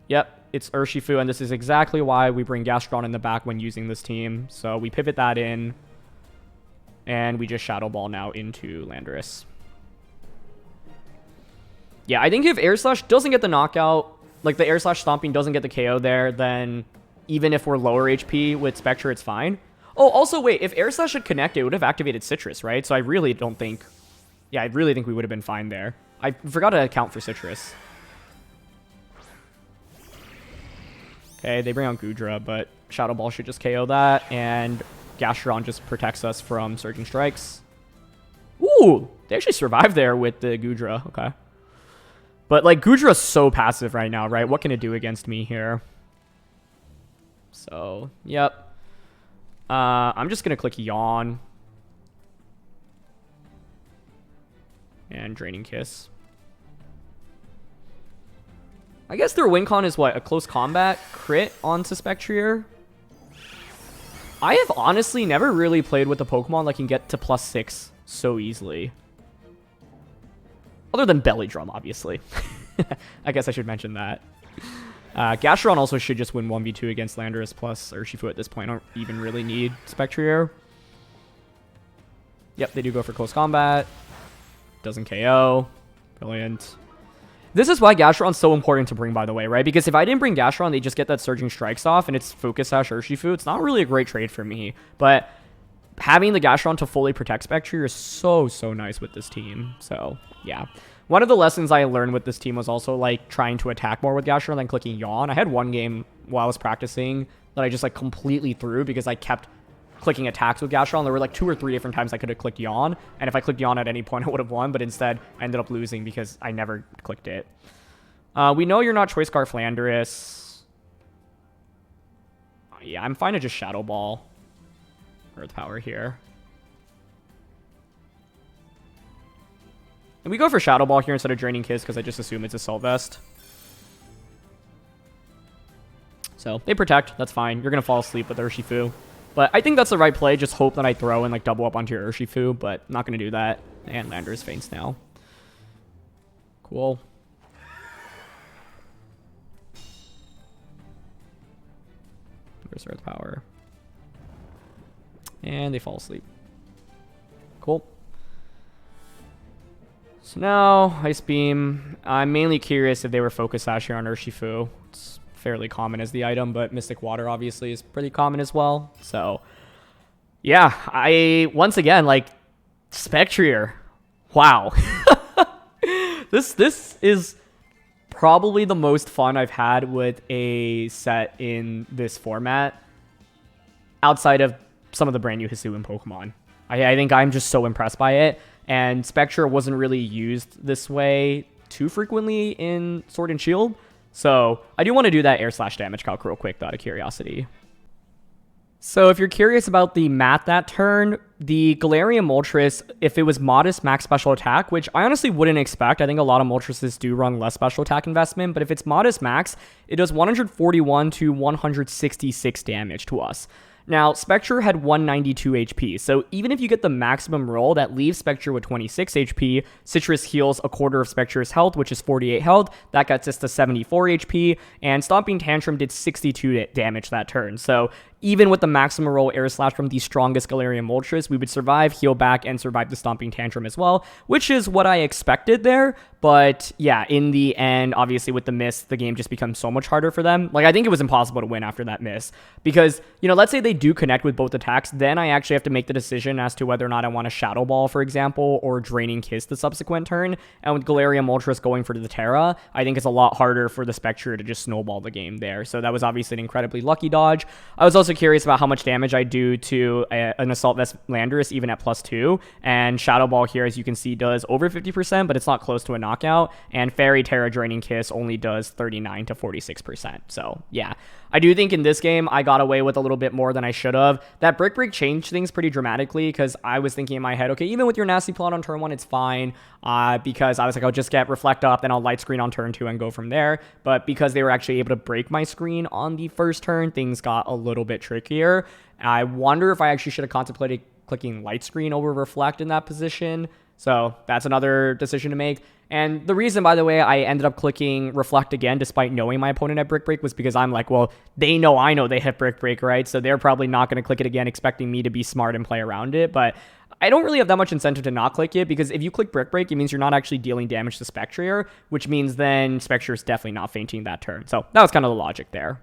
Yep, it's Urshifu, and this is exactly why we bring Gastrodon in the back when using this team. So we pivot that in, and we just Shadow Ball now into Landorus. Yeah, I think if Air Slash doesn't get the knockout, like the Air Slash Stomping doesn't get the KO there, then even if we're lower HP with Spectre, it's fine. Oh, also, wait, if Air Slash had connected, it would have activated Sitrus, right? So I really don't think... Yeah, I really think we would have been fine there. I forgot to account for Sitrus. Okay, they bring out Goodra, but Shadow Ball should just KO that, and Gastrodon just protects us from Surging Strikes. Ooh! They actually survived there with the Goodra. Okay. But, like, Goodra's so passive right now, right? What can it do against me here? So, yep. I'm just going to click Yawn. And Draining Kiss. I guess their win con is what? A close combat crit onto Spectrier? I have honestly never really played with a Pokemon that can get to +6 so easily. Other than Belly Drum, obviously. I guess I should mention that. Gastrodon also should just win 1v2 against Landorus plus Urshifu at this point. I don't even really need Spectrier. Yep, they do go for close combat. Doesn't KO. Brilliant. This is why Gastrodon's so important to bring, by the way, right? Because if I didn't bring Gastrodon, they just get that Surging Strikes off, and it's Focus Sash Urshifu. It's not really a great trade for me, but having the Gastrodon to fully protect Spectrier is so, so nice with this team. So, yeah. One of the lessons I learned with this team was also, like, trying to attack more with Gastrodon than clicking Yawn. I had one game while I was practicing that I just, like, completely threw because I kept clicking attacks with Gastrodon. There were, like, 2 or 3 different times I could have clicked Yawn, and if I clicked Yawn at any point, I would have won, but instead, I ended up losing because I never clicked it. We know you're not Choice Scarf Landorus. Yeah, I'm fine to just Shadow Ball Earth Power here. And we go for Shadow Ball here instead of Draining Kiss because I just assume it's Assault Vest. So they protect. That's fine. You're going to fall asleep with Urshifu. But I think that's the right play. Just hope that I throw and like double up onto your Urshifu, but I'm not going to do that. And Landorus faints now. Cool. Where's Earth Power? And they fall asleep. Cool. So now, Ice Beam. I'm mainly curious if they were Focus Sash here on Urshifu. It's fairly common as the item, but Mystic Water obviously is pretty common as well. So, yeah, once again, like, Spectrier. Wow. This is probably the most fun I've had with a set in this format outside of some of the brand new Hisuan Pokemon. I think I'm just so impressed by it. And Spectrier wasn't really used this way too frequently in Sword and Shield. So I do want to do that air slash damage calc real quick, out of curiosity. So if you're curious about the math that turn, the Galarian Moltres, if it was modest max special attack, which I honestly wouldn't expect, I think a lot of Moltres do run less special attack investment, but if it's modest max, it does 141 to 166 damage to us. Now, Spectrier had 192 HP, so even if you get the maximum roll, that leaves Spectrier with 26 HP. Sitrus heals a quarter of Spectrier's health, which is 48 health. That gets us to 74 HP, and Stomping Tantrum did 62 damage that turn. So even with the maximum roll air slash from the strongest Galarian Moltres, we would survive, heal back, and survive the Stomping Tantrum as well, which is what I expected there. But yeah, in the end, obviously with the miss, the game just becomes so much harder for them. Like, I think it was impossible to win after that miss because, you know, let's say they do connect with both attacks, then I actually have to make the decision as to whether or not I want a Shadow Ball, for example, or Draining Kiss the subsequent turn. And with Galarian Moltres going for the Terra, I think it's a lot harder for the Spectrier to just snowball the game there. So that was obviously an incredibly lucky dodge. I was also curious about how much damage I do to an Assault Vest Landorus even at +2, and Shadow Ball here, as you can see, does over 50%, but it's not close to a knockout, and Fairy Terra Draining Kiss only does 39 to 46%. So yeah, I do think in this game I got away with a little bit more than I should have. That Brick Break changed things pretty dramatically because I was thinking in my head, okay, even with your Nasty Plot on turn 1, it's fine, because I was like, I'll just get Reflect Up, then I'll Light Screen on turn 2 and go from there. But because they were actually able to break my screen on the first turn, things got a little bit trickier. I wonder if I actually should have contemplated clicking Light Screen over Reflect in that position. So that's another decision to make. And the reason, by the way, I ended up clicking Reflect again, despite knowing my opponent had Brick Break, was because I'm like, well, they know I know they have Brick Break, right? So they're probably not going to click it again, expecting me to be smart and play around it. But I don't really have that much incentive to not click it, because if you click Brick Break, it means you're not actually dealing damage to Spectrier, which means then Spectrier is definitely not fainting that turn. So that was kind of the logic there.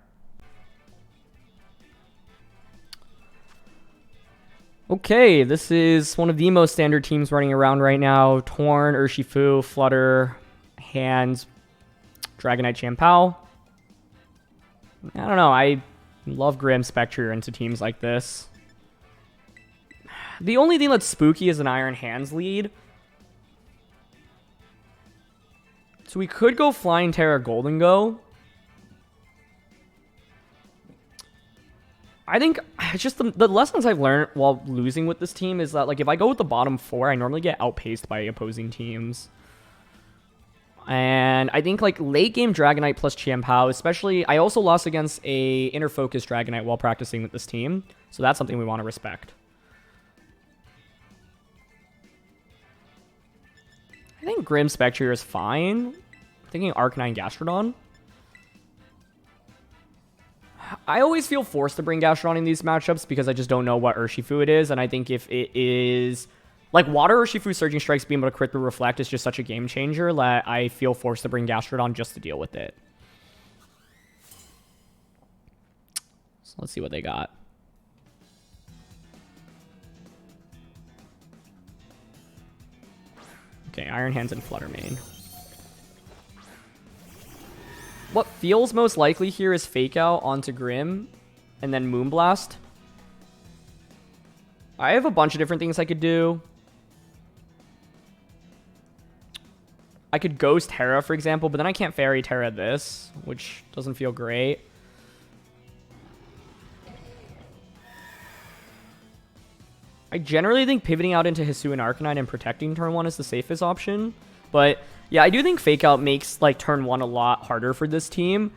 Okay, this is one of the most standard teams running around right now. Torn, Urshifu, Flutter, Hands, Dragonite, Champao. I don't know, I love Grim Spectrier into teams like this. The only thing that's spooky is an Iron Hands lead. So we could go Flying Terra Golden Go. I think it's just the lessons I've learned while losing with this team is that, like, if I go with the bottom 4, I normally get outpaced by opposing teams. And I think, like, late game Dragonite plus Chiampao, especially, I also lost against a Inner Focus Dragonite while practicing with this team. So that's something we want to respect. I think Grim Spectrier is fine. I'm thinking Arcanine Gastrodon. I always feel forced to bring Gastrodon in these matchups because I just don't know what Urshifu it is. And I think if it is, like, Water Urshifu Surging Strikes being able to crit through Reflect is just such a game changer that I feel forced to bring Gastrodon just to deal with it. So let's see what they got. Okay, Iron Hands and Flutter Mane. What feels most likely here is Fake Out onto Grim and then Moonblast. I have a bunch of different things I could do. I could Ghost Terra, for example, but then I can't Fairy Terra this, which doesn't feel great. I generally think pivoting out into Hisuan Arcanine and protecting turn 1 is the safest option, but yeah, I do think Fake Out makes, like, turn 1 a lot harder for this team.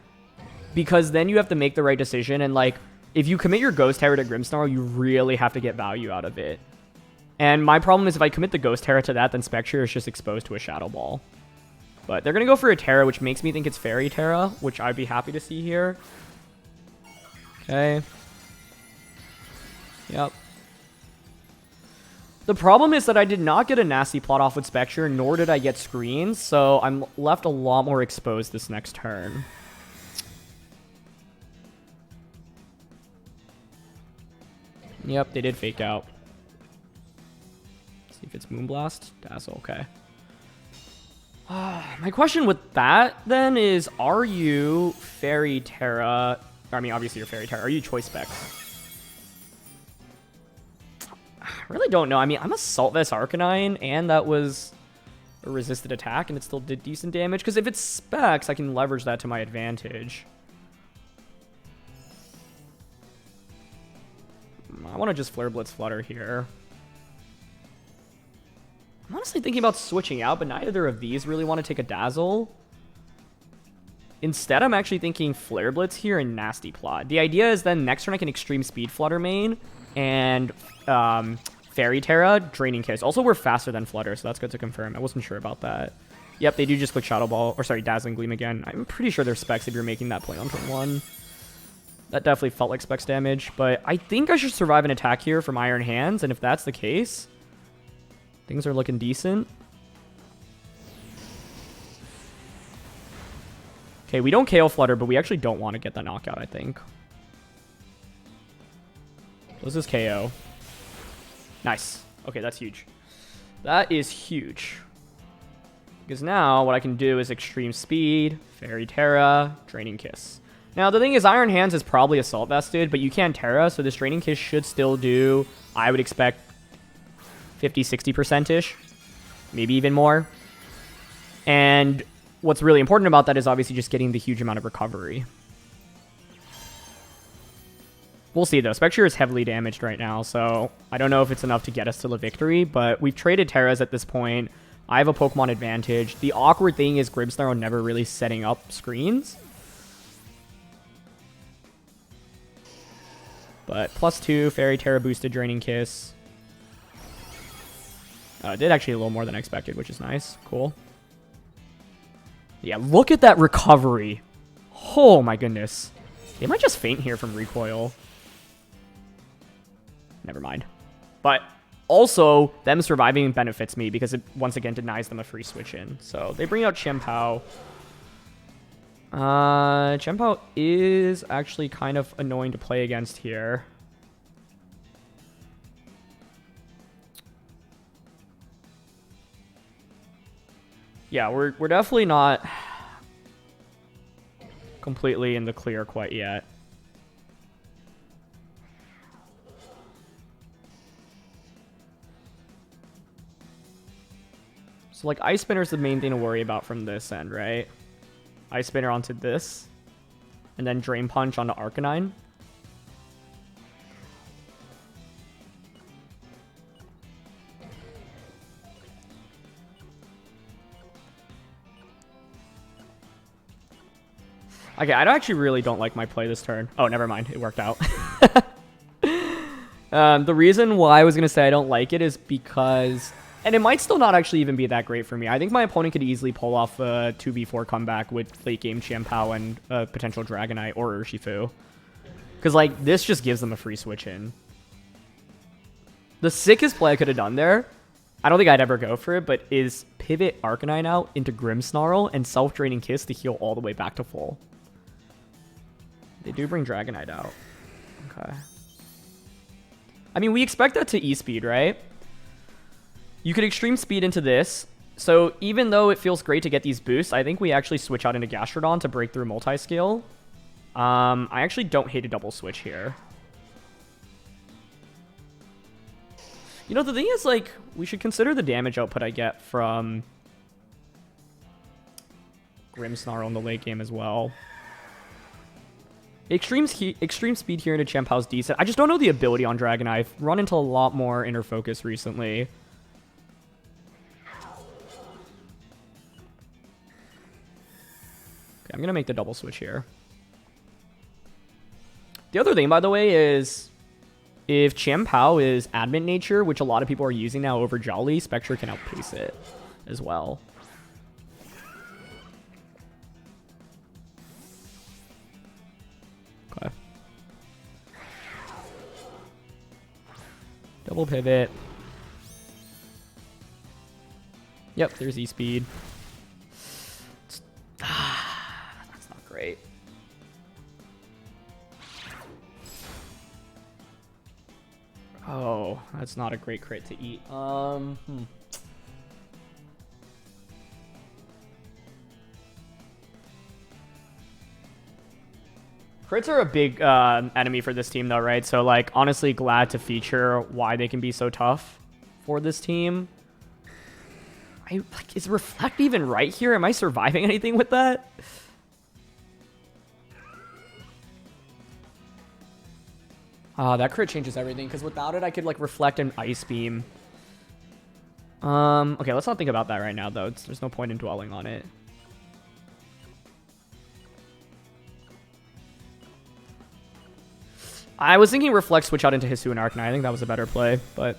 because then you have to make the right decision. And like, if you commit your Ghost Terror to Grimmsnarl, you really have to get value out of it. And my problem is if I commit the Ghost Terror to that, then Spectrier is just exposed to a Shadow Ball. But they're going to go for a Terra, which makes me think it's Fairy Terra, which I'd be happy to see here. Okay. Yep. The problem is that I did not get a nasty plot off with Spectrier, nor did I get screens, so I'm left a lot more exposed this next turn. Yep, they did fake out. Let's see if it's Moonblast. Dazzle, okay. My question with that, then, is are you Fairy Terra... I mean, obviously you're Fairy Terra. Are you Choice Specs? I really don't know. I mean, I'm Assault Vest Arcanine, and that was a resisted attack, and it still did decent damage. Because if it's Specs, I can leverage that to my advantage. I want to just Flare Blitz Flutter here. I'm honestly thinking about switching out, but neither of these really want to take a Dazzle. Instead, I'm actually thinking Flare Blitz here and Nasty Plot. The idea is then next turn I can Extreme Speed Flutter main and Fairy Terra, Draining Kiss. Also, we're faster than Flutter, so that's good to confirm. I wasn't sure about that. Yep, they do just click Shadow Ball, or sorry, Dazzling Gleam again. I'm pretty sure they're Specs if you're making that play on turn 1. That definitely felt like Specs damage, but I think I should survive an attack here from Iron Hands, and if that's the case, things are looking decent. Okay, we don't KO Flutter, but we actually don't want to get that knockout, I think. This is KO. Nice. Okay, that's huge. That is huge. Because now what I can do is Extreme Speed, Fairy Terra, Draining Kiss. Now, the thing is, Iron Hands is probably Assault Vested, but you can Terra, so this Draining Kiss should still do, I would expect, 50-60%-ish. Maybe even more. And what's really important about that is obviously just getting the huge amount of recovery. We'll see, though. Spectrier is heavily damaged right now, so I don't know if it's enough to get us to the victory, but we've traded Terras at this point. I have a Pokemon advantage. The awkward thing is Grimmsnarl never really setting up screens. But +2, Fairy Terra boosted Draining Kiss. It did actually a little more than I expected, which is nice. Cool. Yeah, look at that recovery. Oh my goodness. They might just faint here from recoil. Never mind. But also, them surviving benefits me because it once again denies them a free switch in. So they bring out Chien-Pao. Chien-Pao is actually kind of annoying to play against here. Yeah, we're definitely not completely in the clear quite yet. So, like, Ice Spinner is the main thing to worry about from this end, right? Ice Spinner onto this, and then Drain Punch onto Arcanine. Okay, I actually really don't like my play this turn. Oh, never mind. It worked out. The reason why I was going to say I don't like it is because... And it might still not actually even be that great for me. I think my opponent could easily pull off a 2v4 comeback with late game Chien-Pao and a potential Dragonite or Urshifu. Because, like, this just gives them a free switch in. The sickest play I could have done there, I don't think I'd ever go for it, but is pivot Arcanine out into Grimmsnarl and self-draining Kiss to heal all the way back to full. They do bring Dragonite out. Okay. I mean, we expect that to E-Speed, right? You could Extreme Speed into this. So even though it feels great to get these boosts, I think we actually switch out into Gastrodon to break through multi-scale. I actually don't hate a double switch here. You know, the thing is, like, we should consider the damage output I get from Grimmsnarl in the late game as well. Extreme Speed here into Chien-Pao is decent. I just don't know the ability on Dragonite. I've run into a lot more Inner Focus recently. Okay, I'm going to make the double switch here. The other thing, by the way, is if Chien-Pao is adamant nature, which a lot of people are using now over Jolly, Spectrier can outpace it as well. Okay. Double pivot. Yep, there's E-Speed. That's not great. Oh, that's not a great crit to eat. Crits are a big enemy for this team, though, right? So, like, honestly, glad to feature why they can be so tough for this team. Is Reflect even right here? Am I surviving anything with that? That crit changes everything, because without it, I could, like, Reflect and Ice Beam. Okay, let's not think about that right now, though. There's no point in dwelling on it. I was thinking Reflect switch out into Hisuan Arcanine. I think that was a better play, but...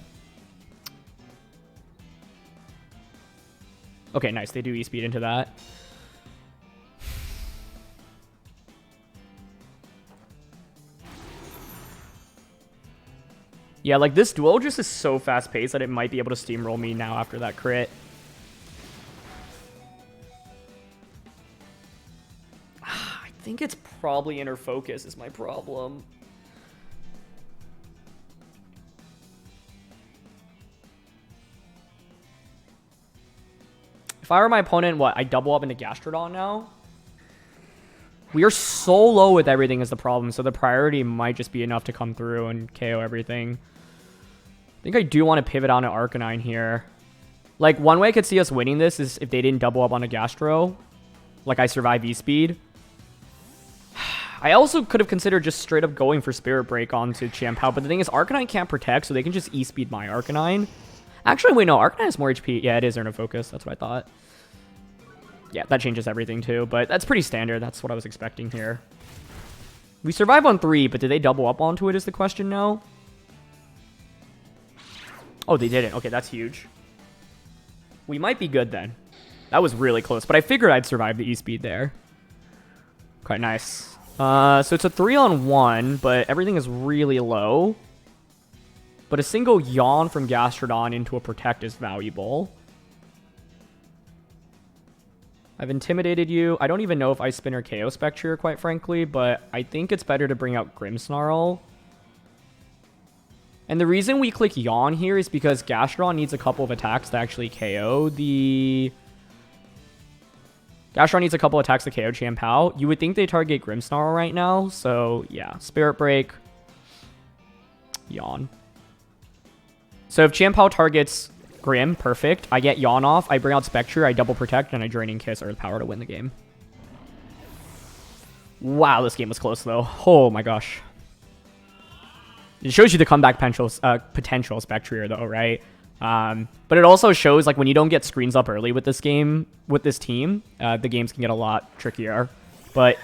Okay, nice. They do E-Speed into that. Yeah, like, this duel just is so fast-paced that it might be able to steamroll me now after that crit. I think it's probably Inner Focus is my problem. If I were my opponent, what? I double up into Gastrodon now? We are so low with everything is the problem, so the priority might just be enough to come through and KO everything. I think I do want to pivot on an Arcanine here. Like, one way I could see us winning this is if they didn't double up on a Gastro. Like, I survive E-Speed. I also could have considered just straight up going for Spirit Break onto Chien-Pao, but the thing is, Arcanine can't protect, so they can just E-Speed my Arcanine. Actually, wait, no, Arcanine has more HP. Yeah, it is Inner Focus. That's what I thought. Yeah, that changes everything too, but that's pretty standard. That's what I was expecting here. We survive on 3, but did they double up onto it is the question now? Oh, they didn't. Okay, that's huge. We might be good then. That was really close, but I figured I'd survive the E-Speed there. Quite nice. So it's a 3-on-1, but everything is really low. But a single Yawn from Gastrodon into a Protect is valuable. I've intimidated you. I don't even know if Ice Spin or KO Spectrier, quite frankly, but I think it's better to bring out Grimmsnarl. And the reason we click Yawn here is because Gastrodon needs a couple of attacks to actually KO the... Gastrodon needs a couple attacks to KO Chien-Pao. You would think they target Grimmsnarl right now, so yeah. Spirit Break. Yawn. So if Chien-Pao targets Grim, perfect. I get Yawn off, I bring out Spectrier, I double protect, and I Draining Kiss Earth Power to win the game. Wow, this game was close though. Oh my gosh. It shows you the comeback potential Spectrier though, right? But it also shows like when you don't get screens up early with this game, with this team, the games can get a lot trickier. But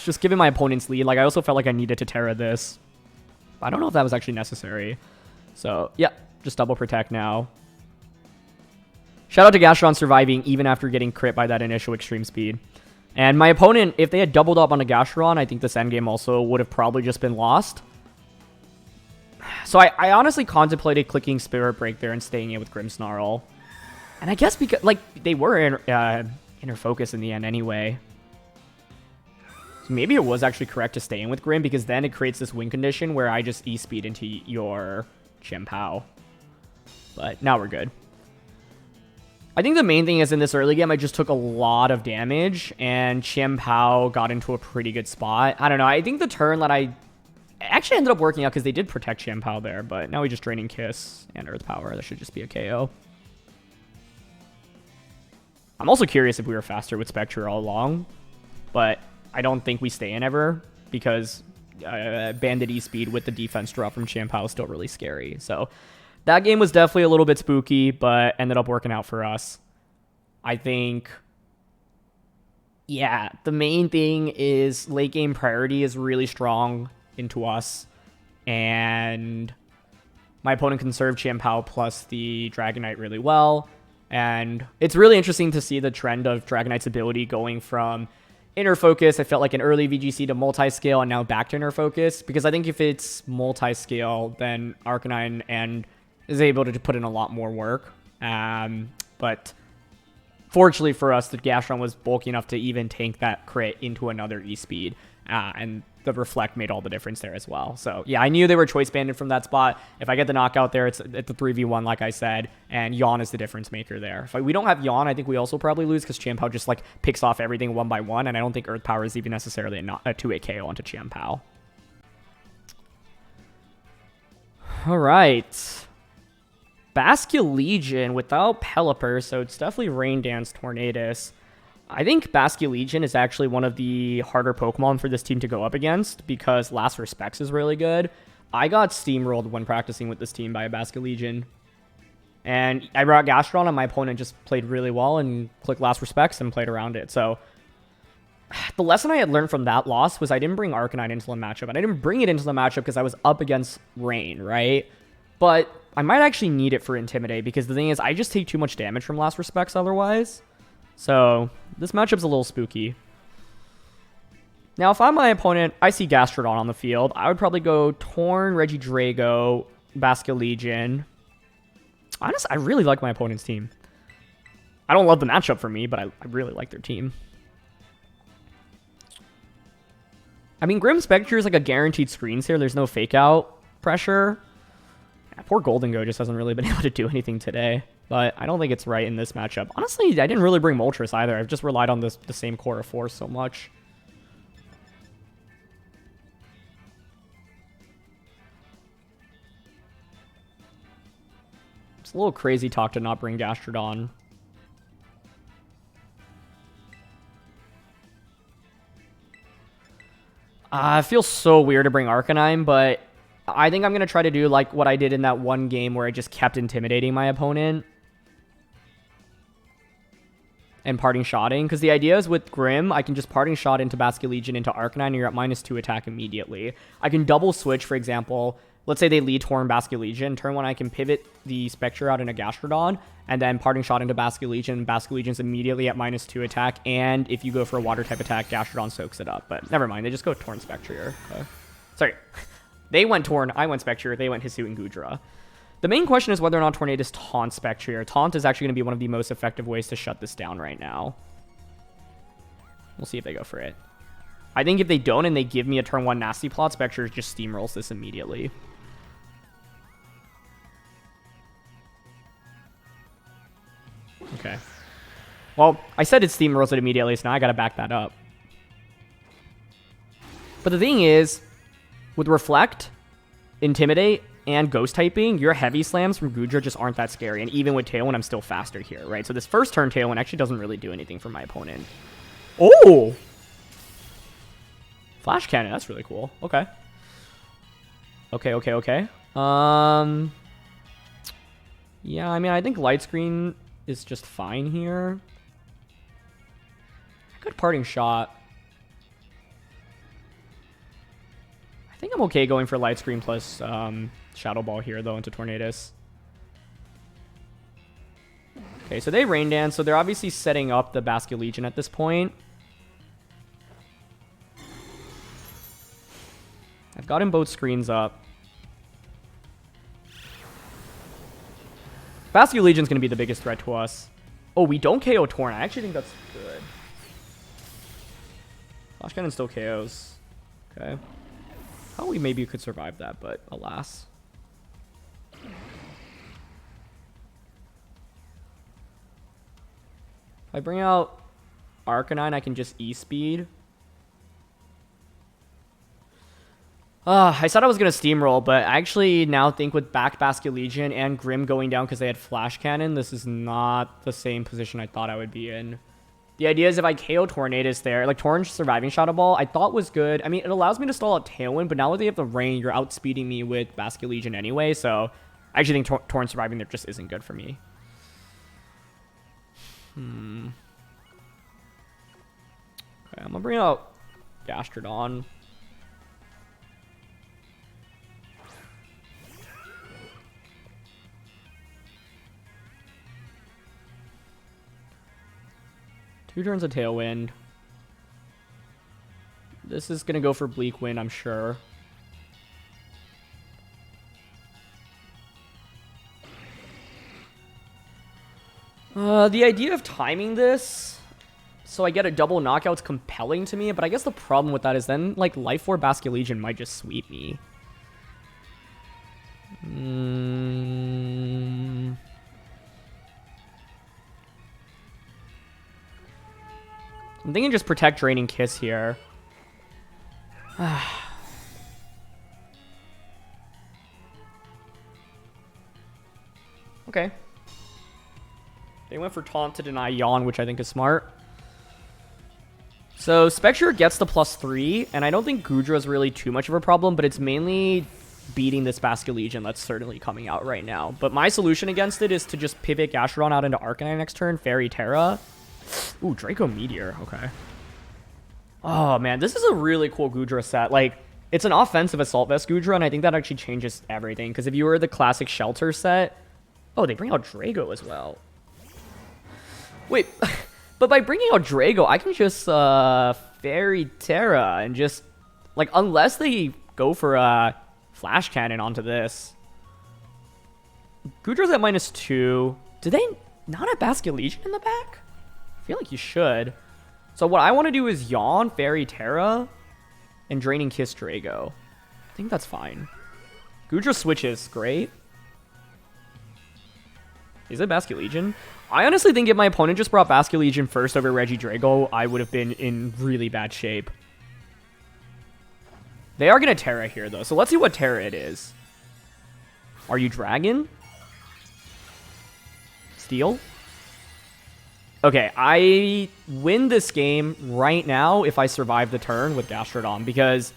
just given my opponent's lead, like I also felt like I needed to Terra this. I don't know if that was actually necessary. So yeah, just double protect now. Shout out to Gastrodon surviving even after getting crit by that initial extreme speed. And my opponent, if they had doubled up on a Gastrodon, I think this endgame also would have probably just been lost. So I honestly contemplated clicking Spirit Break there and staying in with Grimmsnarl. And I guess because, like, they were Inner Focus in the end anyway. So maybe it was actually correct to stay in with Grim, because then it creates this win condition where I just E-Speed into your Chien-Pao. But now we're good. I think the main thing is in this early game, I just took a lot of damage, and Chien-Pao got into a pretty good spot. I don't know. I think the turn that I actually ended up working out because they did protect Chien-Pao there, but now we just Draining Kiss and Earth Power. That should just be a KO. I'm also curious if we were faster with Spectrier all along, but I don't think we stay in ever because Bandit E-Speed with the defense drop from Chien-Pao is still really scary. So that game was definitely a little bit spooky, but ended up working out for us. I think, yeah, the main thing is late game priority is really strong. into us. And my opponent conserved Chien-Pao plus the Dragonite really well. And it's really interesting to see the trend of Dragonite's ability going from Inner Focus, I felt like an early VGC, to multi-scale, and now back to Inner Focus. Because I think if it's multi-scale, then Arcanine and is able to put in a lot more work. But fortunately for us, the Gastrodon was bulky enough to even tank that crit into another E-Speed. And the Reflect made all the difference there as well. So, yeah, I knew they were choice banded from that spot. If I get the knockout there, it's at the 3v1, like I said, and Yawn is the difference maker there. If we don't have Yawn, I think we also probably lose because Chien-Pao just, like, picks off everything one by one, and I don't think Earth Power is even necessarily a 2-hit KO onto Chien-Pao. All right. Basculegion without Pelipper, so it's definitely Rain Dance Tornadus. I think Basculegion is actually one of the harder Pokemon for this team to go up against because Last Respects is really good. I got steamrolled when practicing with this team by a Basculegion. And I brought Gastrodon and my opponent just played really well and clicked Last Respects and played around it. So the lesson I had learned from that loss was I didn't bring Arcanine into the matchup. And I didn't bring it into the matchup because I was up against Rain, right? But I might actually need it for Intimidate because the thing is I just take too much damage from Last Respects otherwise. So this matchup's a little spooky. Now, if I'm my opponent, I see Gastrodon on the field. I would probably go Torn, Regidrago, Basculegion. Honestly, I really like my opponent's team. I don't love the matchup for me, but I really like their team. I mean, Grim Spectrier is like a guaranteed screens here. There's no fake out pressure. Yeah, poor Golden Go just hasn't really been able to do anything today. But I don't think it's right in this matchup. Honestly, I didn't really bring Moltres either. I've just relied on the same core of Force so much. It's a little crazy talk to not bring Gastrodon. It feels so weird to bring Arcanine, but I think I'm going to try to do like what I did in that one game where I just kept intimidating my opponent. And parting shotting, because the idea is with Grim, I can just parting shot into Basculegion into Arcanine, and you're at -2 attack immediately. I can double switch, for example. Let's say they lead Torn Basculegion. Turn 1, I can pivot the Spectrier out into Gastrodon, and then parting shot into Basculegion. Basculegion's immediately at -2 attack, and if you go for a water type attack, Gastrodon soaks it up. But never mind, they just go Torn Spectrier. Okay. Sorry. They went Torn, I went Spectrier, they went Hisuan Gudra. The main question is whether or not Tornadus taunts Spectrier. Taunt is actually going to be one of the most effective ways to shut this down right now. We'll see if they go for it. I think if they don't and they give me a turn 1 Nasty Plot, Spectrier just steamrolls this immediately. Okay. Well, I said it steamrolls it immediately, so now I got to back that up. But the thing is, with Reflect, Intimidate, and Ghost typing, your heavy slams from Gudra just aren't that scary. And even with Tailwind, I'm still faster here, right? So this first turn Tailwind actually doesn't really do anything for my opponent. Oh! Flash Cannon, that's really cool. Okay. Okay. Yeah, I mean, I think Light Screen is just fine here. Good parting shot. I think I'm okay going for Light Screen plus Shadow Ball here, though, into Tornadus. Okay, so they Rain Dance, so they're obviously setting up the Basculegion at this point. I've got him both screens up. Basculegion's going to be the biggest threat to us. Oh, we don't KO Torn. I actually think that's good. Flash Cannon still KOs. Okay. Probably maybe you could survive that, but alas. If I bring out Arcanine, I can just E-Speed. I said I was going to steamroll, but I actually now think with back Basculegion and Grim going down because they had Flash Cannon, this is not the same position I thought I would be in. The idea is if I KO Tornadus there, like Torn's surviving Shadow Ball, I thought was good. I mean, it allows me to stall out Tailwind, but now that they have the Rain, you're outspeeding me with Basculegion anyway, so I actually think Torn surviving there just isn't good for me. Okay, I'm going to bring out Gastrodon. 2 turns of Tailwind. This is going to go for Bleak Wind, I'm sure. The idea of timing this so I get a double knockout's compelling to me, but I guess the problem with that is then, like, Life 4 Basculegion might just sweep me. I'm thinking just Protect, Draining Kiss here. Okay. They went for Taunt to deny Yawn, which I think is smart. So Spectrier gets the +3, and I don't think Goodra is really too much of a problem, but it's mainly beating this Basculegion that's certainly coming out right now. But my solution against it is to just pivot Gastrodon out into Arcanine next turn, Fairy Terra. Ooh, Draco Meteor, okay. Oh man, this is a really cool Goodra set. Like, it's an offensive Assault Vest Goodra, and I think that actually changes everything, because if you were the classic Shelter set... Oh, they bring out Drago as well. Wait, but by bringing out Drago, I can just Fairy Terra and just, like, unless they go for a Flash Cannon onto this. Goodra's at -2. Do they not have Basculegion in the back? I feel like you should. So what I want to do is Yawn, Fairy Terra, and Draining Kiss Drago. I think that's fine. Goodra switches, great. Is it Basculegion? I honestly think if my opponent just brought Basculegion first over Regidrago, I would have been in really bad shape. They are going to Terra here, though, so let's see what Terra it is. Are you Dragon? Steel? Okay, I win this game right now if I survive the turn with Gastrodon, because,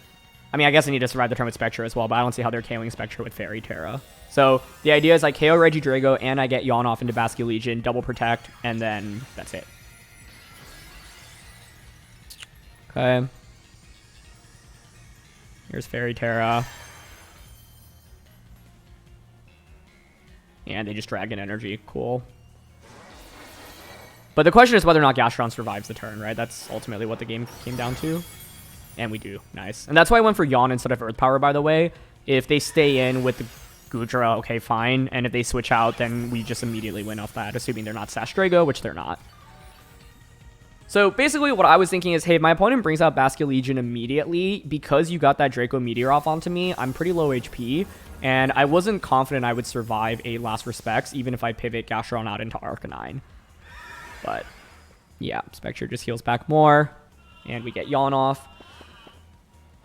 I mean, I guess I need to survive the turn with Spectre as well, but I don't see how they're KOing Spectre with Fairy Terra. So the idea is I KO Regidrago and I get Yawn off into Basculegion, double protect, and then that's it. Okay. Here's Fairy Terra. And they just Dragon Energy. Cool. But the question is whether or not Gastrodon survives the turn, right? That's ultimately what the game came down to. And we do. Nice. And that's why I went for Yawn instead of Earth Power, by the way. If they stay in with the Goodra, okay, fine. And if they switch out, then we just immediately win off that, assuming they're not Sash Drago, which they're not. So basically what I was thinking is, hey, if my opponent brings out Basculegion immediately, because you got that Draco Meteor off onto me, I'm pretty low HP, and I wasn't confident I would survive a Last Respects, even if I pivot Gastrodon out into Arcanine. But, yeah, Spectre just heals back more, and we get Yawn off.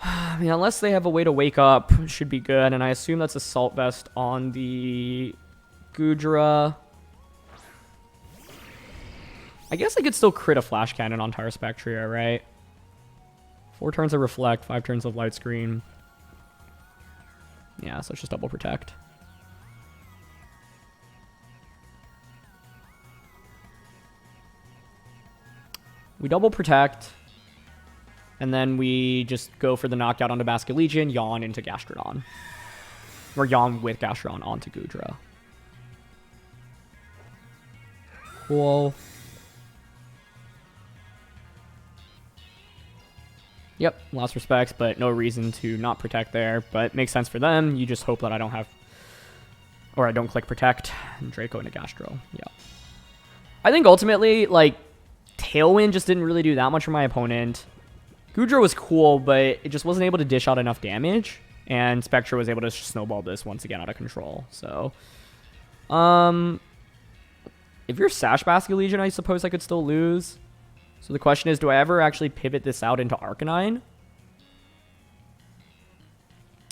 I mean, unless they have a way to wake up, it should be good. And I assume that's Assault Vest on the Goodra. I guess I could still crit a Flash Cannon on Tara Spectrier, right? 4 turns of Reflect, 5 turns of Light Screen. Yeah, so it's just double protect. We double protect. And then we just go for the knockout onto Basculegion, Yawn into Gastrodon. Or Yawn with Gastrodon onto Goodra. Cool. Yep, Lost Respects, but no reason to not protect there. But makes sense for them. You just hope that I don't have... Or I don't click Protect. And Draco into Gastro. Yeah. I think ultimately, like, Tailwind just didn't really do that much for my opponent. Goodra was cool, but it just wasn't able to dish out enough damage. And Spectre was able to snowball this once again out of control. So, if you're Sash Basculegion, I suppose I could still lose. So the question is, do I ever actually pivot this out into Arcanine?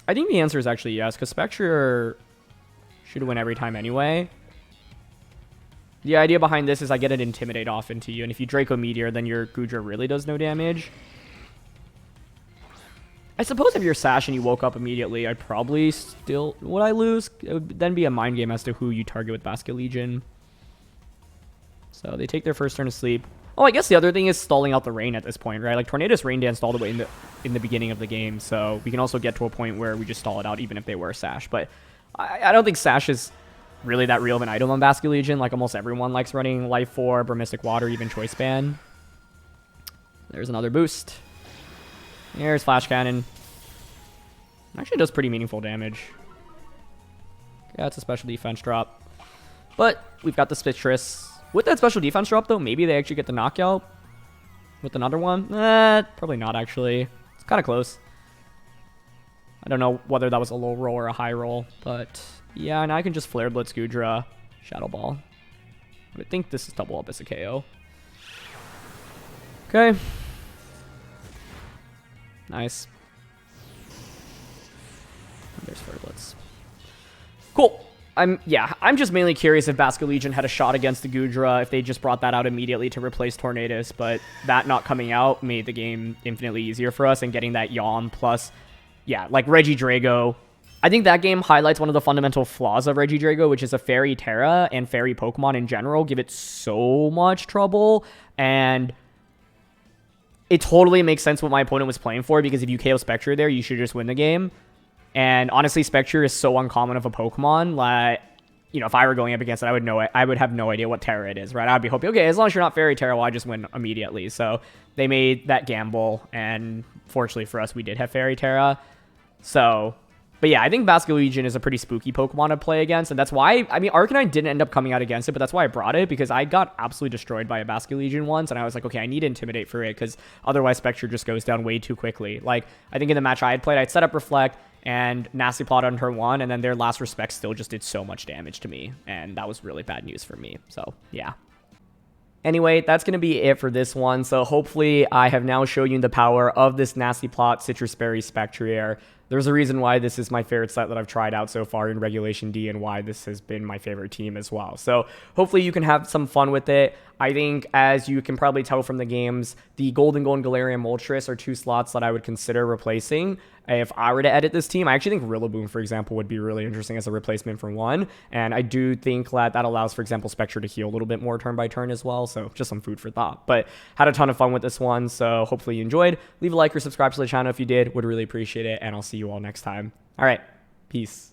I think the answer is actually yes, because Spectre should win every time anyway. The idea behind this is I get an Intimidate off into you, and if you Draco Meteor, then your Goodra really does no damage. I suppose if you're Sash and you woke up immediately, I'd probably still... Would I lose? It would then be a mind game as to who you target with Basculegion. So they take their first turn to sleep. Oh, I guess the other thing is stalling out the rain at this point, right? Like, Tornadus Rain Danced all the way in the beginning of the game, so we can also get to a point where we just stall it out even if they were Sash. But I don't think Sash is really that real of an item on Basculegion. Like, almost everyone likes running Life Orb or Mystic Water, even Choice Band. There's another boost. Here's Flash Cannon. Actually does pretty meaningful damage. Yeah, it's a special defense drop. But we've got the Sitrus. With that special defense drop, though, maybe they actually get the knockout with another one. Probably not, actually. It's kind of close. I don't know whether that was a low roll or a high roll. But yeah, and I can just Flare Blitz Gudra, Shadow Ball. But I think this is double up as a KO. Okay. Nice. There's Flare Blitz. Cool. I'm just mainly curious if Basket Legion had a shot against the Gudra, if they just brought that out immediately to replace Tornadus, but that not coming out made the game infinitely easier for us, and getting that Yom plus, yeah, like Regidrago. I think that game highlights one of the fundamental flaws of Regidrago, which is a Fairy Terra and Fairy Pokemon in general give it so much trouble, and it totally makes sense what my opponent was playing for, because if you KO Spectrier there, you should just win the game. And honestly, Spectrier is so uncommon of a Pokemon. Like, you know, if I were going up against it, I would have no idea what Terra it is, right? I'd be hoping, okay, as long as you're not Fairy Terra, well, I just win immediately. So they made that gamble, and fortunately for us, we did have Fairy Terra. So, but yeah, I think Basket Legion is a pretty spooky Pokemon to play against, and that's why, I mean, Arcanine didn't end up coming out against it, but that's why I brought it, because I got absolutely destroyed by a Basket Legion once, and I was like, okay, I need to Intimidate for it, because otherwise Spectre just goes down way too quickly. Like, I think in the match I had played, I'd set up Reflect, and Nasty Plot on turn 1, and then their Last Respect still just did so much damage to me, and that was really bad news for me. So, yeah. Anyway, that's going to be it for this one. So hopefully I have now shown you the power of this Nasty Plot Citrus Berry Spectrier. There's a reason why this is my favorite set that I've tried out so far in Regulation D, and why this has been my favorite team as well. So hopefully you can have some fun with it. I think, as you can probably tell from the games, the Golden Gold and Galarian Moltres are two slots that I would consider replacing if I were to edit this team. I actually think Rillaboom, for example, would be really interesting as a replacement for one. And I do think that allows, for example, Spectre to heal a little bit more turn by turn as well. So just some food for thought. But had a ton of fun with this one. So hopefully you enjoyed. Leave a like or subscribe to the channel if you did. Would really appreciate it. And I'll see you all next time. All right. Peace.